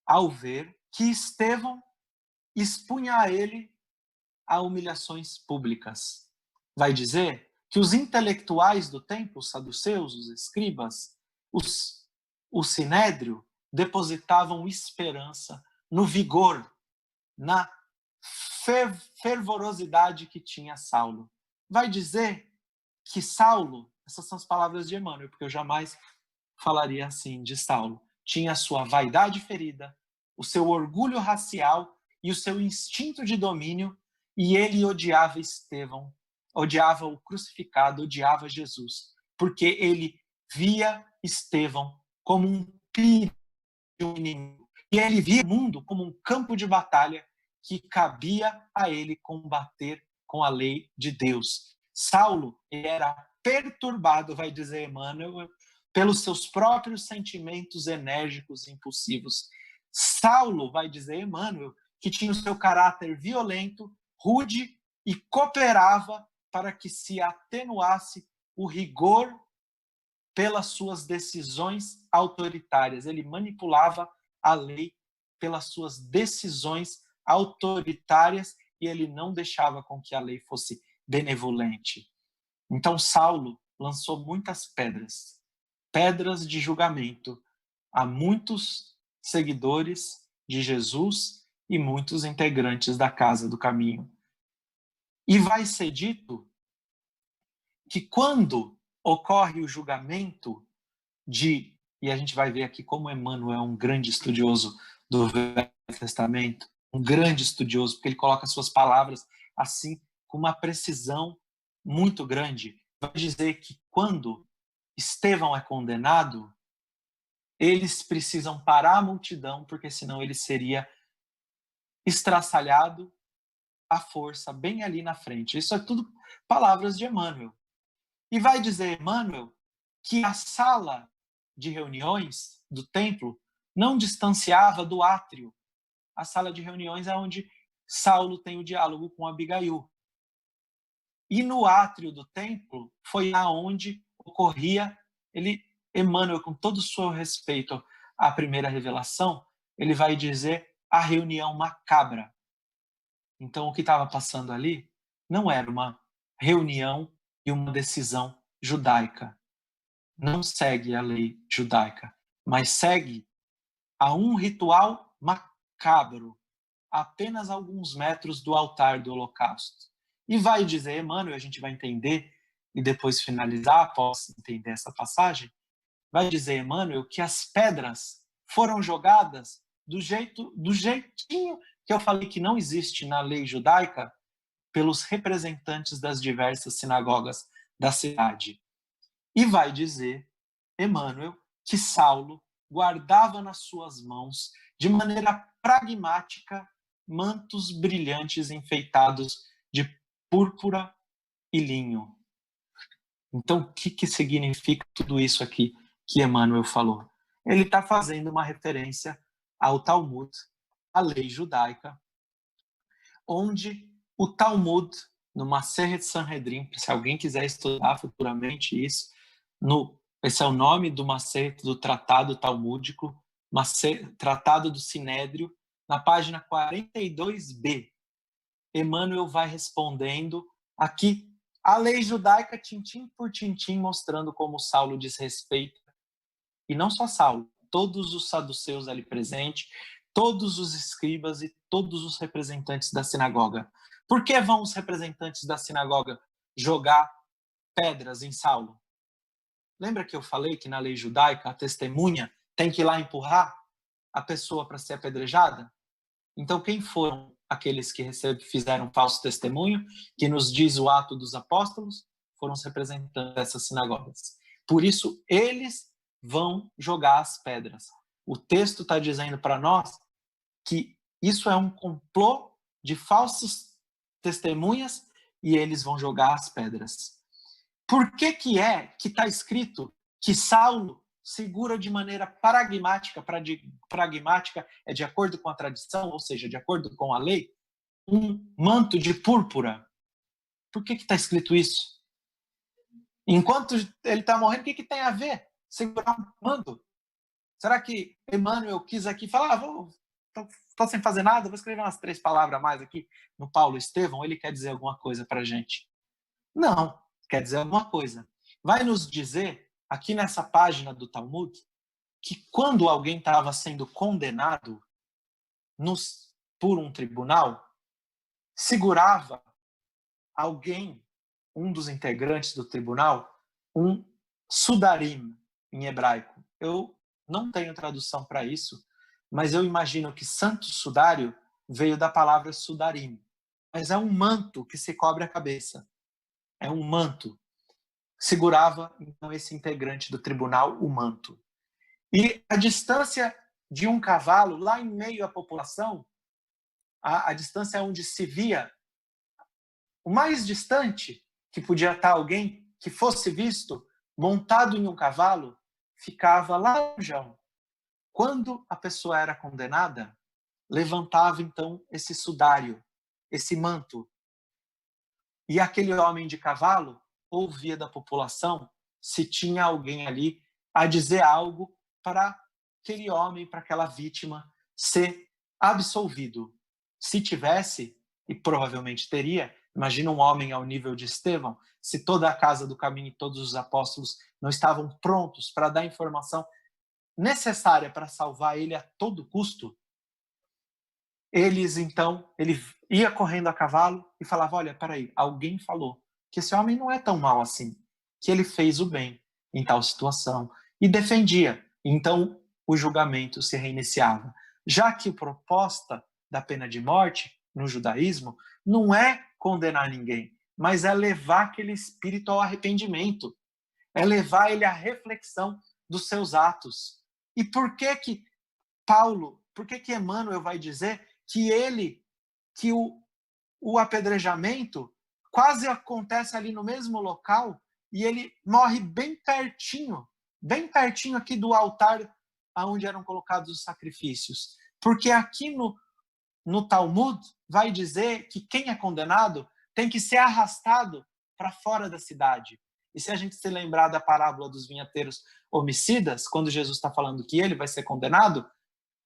ao ver que Estevão expunha a ele a humilhações públicas. Vai dizer que os intelectuais do tempo, os saduceus, os escribas, o sinédrio, depositavam esperança no vigor, na fervorosidade que tinha Saulo. Vai dizer que Saulo, essas são as palavras de Emmanuel, porque eu jamais falaria assim de Saulo, tinha a sua vaidade ferida, o seu orgulho racial e o seu instinto de domínio, e ele odiava Estevão, odiava o crucificado, odiava Jesus, porque ele via Estevão como um perigo, um inimigo, e ele via o mundo como um campo de batalha que cabia a ele combater com a lei de Deus. Saulo era perturbado, vai dizer Emmanuel, pelos seus próprios sentimentos enérgicos e impulsivos. Saulo, vai dizer Emmanuel, que tinha o seu caráter violento, rude e cooperava para que se atenuasse o rigor pelas suas decisões autoritárias. Ele manipulava a lei pelas suas decisões autoritárias e ele não deixava com que a lei fosse benevolente. Então Saulo lançou muitas pedras de julgamento a muitos seguidores de Jesus e muitos integrantes da Casa do Caminho. E vai ser dito que quando ocorre o julgamento e a gente vai ver aqui como Emmanuel é um grande estudioso do Velho Testamento, um grande estudioso, porque ele coloca suas palavras assim, com uma precisão muito grande. Vai dizer que quando Estevão é condenado, eles precisam parar a multidão, porque senão ele seria estraçalhado à força, bem ali na frente. Isso é tudo palavras de Emmanuel. E vai dizer Emmanuel que a sala de reuniões do templo não distanciava do átrio. A sala de reuniões é onde Saulo tem o diálogo com Abigail. E no átrio do templo foi aonde ocorria, Emmanuel, com todo o seu respeito à primeira revelação, ele vai dizer a reunião macabra. Então, o que estava passando ali não era uma reunião e uma decisão judaica. Não segue a lei judaica, mas segue a um ritual macabro, apenas a alguns metros do altar do holocausto. E vai dizer Emmanuel, a gente vai entender, e depois finalizar, após entender essa passagem, vai dizer Emmanuel que as pedras foram jogadas do jeitinho que eu falei que não existe na lei judaica, pelos representantes das diversas sinagogas da cidade. E vai dizer Emmanuel que Saulo guardava nas suas mãos, de maneira pragmática, mantos brilhantes enfeitados de púrpura e linho. Então, o que significa tudo isso aqui que Emmanuel falou? Ele está fazendo uma referência ao Talmud, a lei judaica, onde o Talmud, no Maseret Sanhedrin, se alguém quiser estudar futuramente isso, esse é o nome do Maseret, do Tratado Talmúdico, Tratado do Sinédrio, na página 42b. Emmanuel vai respondendo aqui a lei judaica, tintim por tintim, mostrando como Saulo desrespeita, e não só Saulo, todos os saduceus ali presentes, todos os escribas e todos os representantes da sinagoga. Por que vão os representantes da sinagoga jogar pedras em Saulo? Lembra que eu falei que na lei judaica a testemunha tem que ir lá empurrar a pessoa para ser apedrejada? Então, quem foram aqueles que fizeram falso testemunho, que nos diz o Ato dos Apóstolos? Foram os representantes dessas sinagogas. Por isso, eles vão jogar as pedras. O texto está dizendo para nós que isso é um complô de falsas testemunhas e eles vão jogar as pedras. Por que está escrito que Saulo segura de maneira pragmática, pragmática é de acordo com a tradição, ou seja, de acordo com a lei, um manto de púrpura? Por que está escrito isso? Enquanto ele está morrendo, o que tem a ver segurar um manto? Será que Emmanuel quis aqui falar, estou sem fazer nada, vou escrever umas 3 palavras a mais aqui no Paulo Estevão, ele quer dizer alguma coisa para a gente? Não, quer dizer alguma coisa. Vai nos dizer, aqui nessa página do Talmud, que quando alguém estava sendo condenado por um tribunal, segurava alguém, um dos integrantes do tribunal, um sudarim em hebraico. Eu não tenho tradução para isso, mas eu imagino que santo sudário veio da palavra sudarim. Mas é um manto que se cobre a cabeça. É um manto. Segurava, então, esse integrante do tribunal, o manto. E a distância de um cavalo, lá em meio à população, a distância onde se via, o mais distante que podia estar alguém que fosse visto montado em um cavalo, ficava lá longeão. Quando a pessoa era condenada, levantava então esse sudário, esse manto. E aquele homem de cavalo ouvia da população se tinha alguém ali a dizer algo para aquele homem, para aquela vítima ser absolvido. Se tivesse, e provavelmente teria, imagina um homem ao nível de Estevão, se toda a casa do caminho e todos os apóstolos não estavam prontos para dar a informação necessária para salvar ele a todo custo, ele ia correndo a cavalo e falava, olha, peraí, alguém falou que esse homem não é tão mal assim, que ele fez o bem em tal situação, e defendia. Então, o julgamento se reiniciava. Já que a proposta da pena de morte, no judaísmo, não é condenar ninguém, mas é levar aquele espírito ao arrependimento, é levar ele à reflexão dos seus atos. E por que Emmanuel vai dizer que o apedrejamento quase acontece ali no mesmo local e ele morre bem pertinho aqui do altar onde eram colocados os sacrifícios? Porque aqui no Talmud vai dizer que quem é condenado tem que ser arrastado para fora da cidade. E se a gente se lembrar da parábola dos vinhateiros homicidas, quando Jesus está falando que ele vai ser condenado,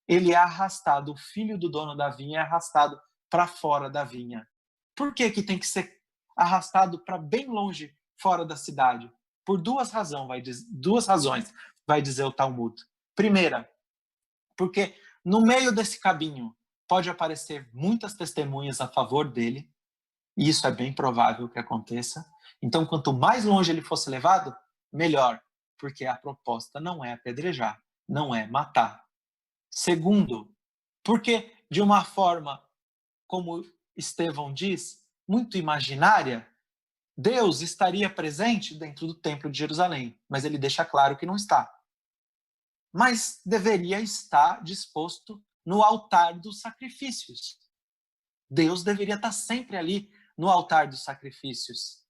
ele é arrastado, o filho do dono da vinha é arrastado para fora da vinha. Por que tem que ser arrastado para bem longe, fora da cidade? Por duas razões, vai dizer o Talmud. Primeira, porque no meio desse caminho pode aparecer muitas testemunhas a favor dele, e isso é bem provável que aconteça. Então, quanto mais longe ele fosse levado, melhor, porque a proposta não é apedrejar, não é matar. Segundo, porque de uma forma, como Estevão diz, muito imaginária, Deus estaria presente dentro do Templo de Jerusalém, mas ele deixa claro que não está. Mas deveria estar disposto no altar dos sacrifícios. Deus deveria estar sempre ali no altar dos sacrifícios.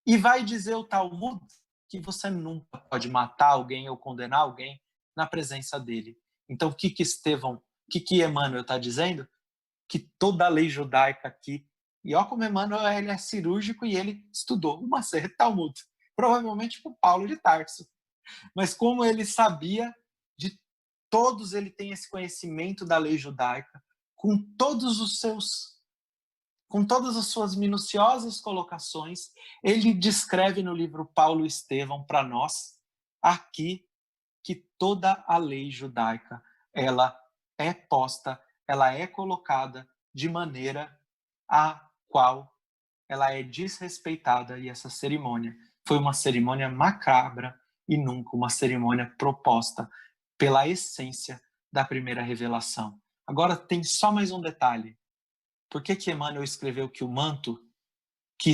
E vai dizer o Talmud que você nunca pode matar alguém ou condenar alguém na presença dele. Então, o que Emmanuel está dizendo? Que toda a lei judaica aqui, e ó como Emmanuel ele é cirúrgico e ele estudou o Maser Talmud, provavelmente com Paulo de Tarso, mas como ele sabia de todos, ele tem esse conhecimento da lei judaica, com todas as suas minuciosas colocações, ele descreve no livro Paulo e Estevão para nós, aqui, que toda a lei judaica, ela é posta, ela é colocada de maneira a qual ela é desrespeitada, e essa cerimônia foi uma cerimônia macabra e nunca uma cerimônia proposta pela essência da primeira revelação. Agora tem só mais um detalhe. Por que Emmanuel escreveu que o manto que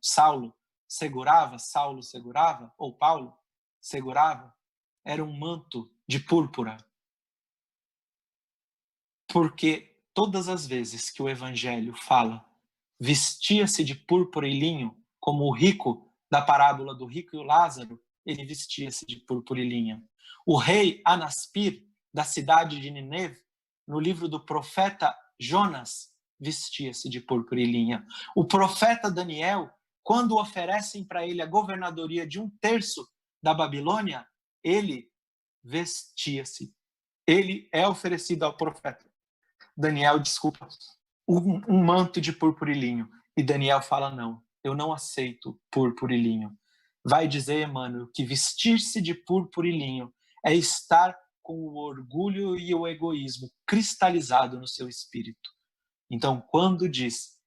Saulo segurava, ou Paulo segurava, era um manto de púrpura? Porque todas as vezes que o Evangelho fala vestia-se de púrpura e linho, como o rico da parábola do rico e o Lázaro, ele vestia-se de púrpura e linho. O rei Anaspir, da cidade de Nínive, no livro do profeta Jonas, vestia-se de púrpura e linho. O profeta Daniel, quando oferecem para ele a governadoria de 1/3 da Babilônia, ele vestia-se. Ele é oferecido ao profeta Daniel, um manto de púrpura e linho. E Daniel fala, não, eu não aceito púrpura e linho. Vai dizer Emmanuel que vestir-se de púrpura e linho é estar com o orgulho e o egoísmo cristalizado no seu espírito. Então, quando diz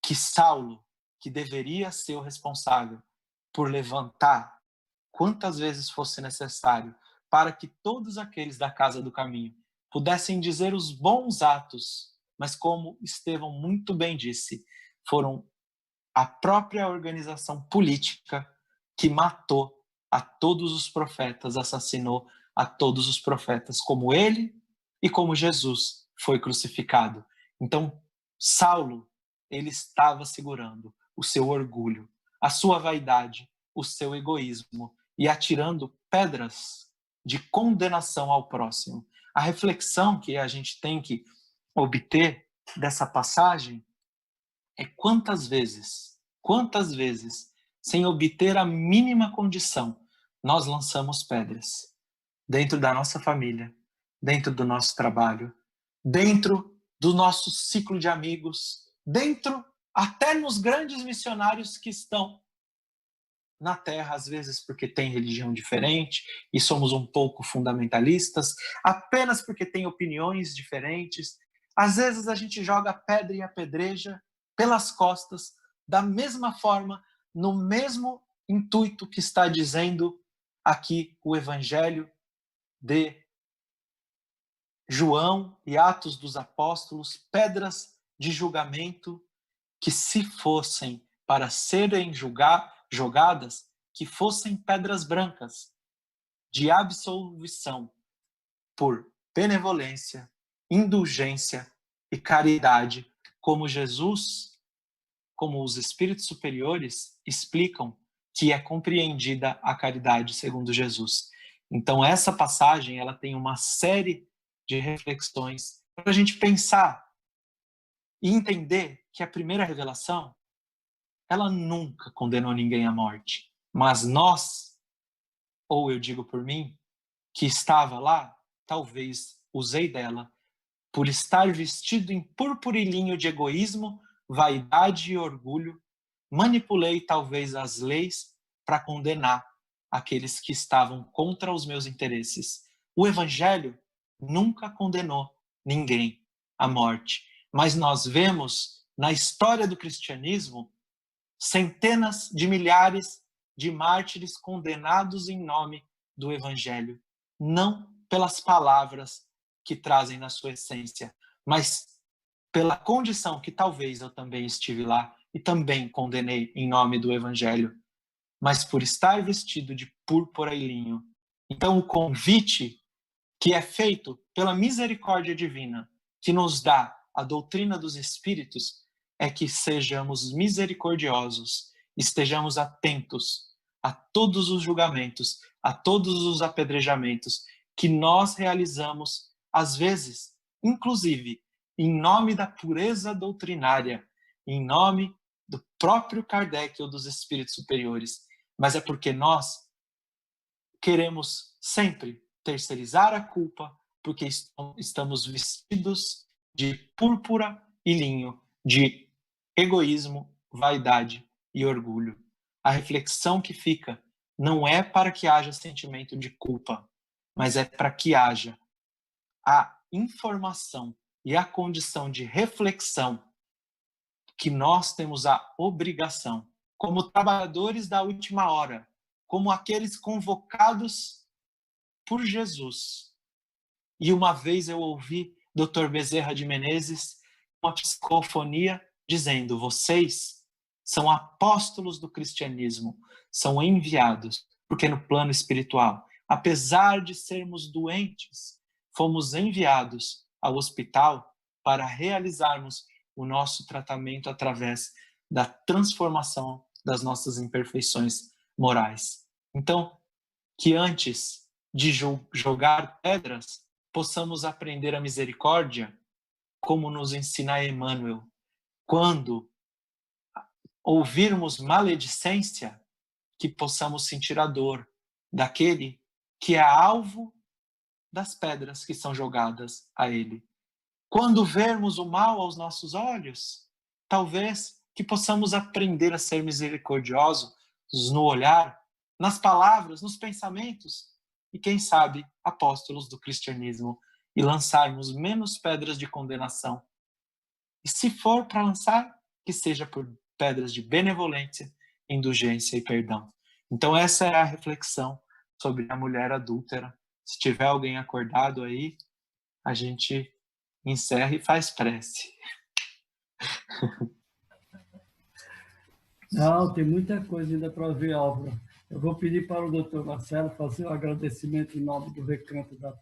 que Saulo, que deveria ser o responsável por levantar quantas vezes fosse necessário para que todos aqueles da casa do caminho pudessem dizer os bons atos, mas como Estevão muito bem disse, foram a própria organização política que matou a todos os profetas, assassinou a todos os profetas, como ele e como Jesus foi crucificado. Então, Saulo, ele estava segurando o seu orgulho, a sua vaidade, o seu egoísmo e atirando pedras de condenação ao próximo. A reflexão que a gente tem que obter dessa passagem é quantas vezes, sem obter a mínima condição, nós lançamos pedras dentro da nossa família, dentro do nosso trabalho, dentro do nosso ciclo de amigos, dentro até nos grandes missionários que estão na Terra, às vezes porque tem religião diferente e somos um pouco fundamentalistas, apenas porque tem opiniões diferentes. Às vezes a gente joga a pedra e apedreja pelas costas, da mesma forma, no mesmo intuito que está dizendo aqui o Evangelho de João e Atos dos Apóstolos, pedras de julgamento que, se fossem para serem jogadas, que fossem pedras brancas de absolvição por benevolência, indulgência e caridade, como Jesus, como os espíritos superiores explicam que é compreendida a caridade segundo Jesus. Então essa passagem ela tem uma série de reflexões para a gente pensar e entender que a primeira revelação ela nunca condenou ninguém à morte, mas nós, ou eu digo por mim, que estava lá, talvez usei dela por estar vestido em purpurilinho de egoísmo, vaidade e orgulho, manipulei talvez as leis para condenar aqueles que estavam contra os meus interesses. O Evangelho nunca condenou ninguém à morte, mas nós vemos na história do cristianismo centenas de milhares de mártires condenados em nome do Evangelho, não pelas palavras que trazem na sua essência, mas pela condição que talvez eu também estive lá e também condenei em nome do Evangelho, mas por estar vestido de púrpura e linho. Então o convite que é feito pela misericórdia divina, que nos dá a doutrina dos Espíritos, é que sejamos misericordiosos, estejamos atentos a todos os julgamentos, a todos os apedrejamentos que nós realizamos, às vezes, inclusive, em nome da pureza doutrinária, em nome do próprio Kardec ou dos espíritos superiores, mas é porque nós queremos sempre terceirizar a culpa, porque estamos vestidos de púrpura e linho, de egoísmo, vaidade e orgulho. A reflexão que fica não é para que haja sentimento de culpa, mas é para que haja a informação e a condição de reflexão que nós temos a obrigação, como trabalhadores da última hora, como aqueles convocados por Jesus. E uma vez eu ouvi Dr. Bezerra de Menezes, uma psicofonia, dizendo: vocês são apóstolos do cristianismo, são enviados, porque no plano espiritual, apesar de sermos doentes, fomos enviados ao hospital para realizarmos o nosso tratamento através da transformação das nossas imperfeições morais. Então, que antes de jogar pedras, possamos aprender a misericórdia, como nos ensina Emmanuel. Quando ouvirmos maledicência, que possamos sentir a dor daquele que é alvo das pedras que são jogadas a ele. Quando vermos o mal aos nossos olhos, talvez que possamos aprender a ser misericordiosos no olhar, nas palavras, nos pensamentos, e quem sabe, apóstolos do cristianismo, e lançarmos menos pedras de condenação. E se for para lançar, que seja por pedras de benevolência, indulgência e perdão. Então essa é a reflexão sobre a mulher adúltera. Se tiver alguém acordado aí, a gente encerra e faz prece. Não, tem muita coisa ainda para ver, Álvaro. Eu vou pedir para o doutor Marcelo fazer o agradecimento em nome do Recanto da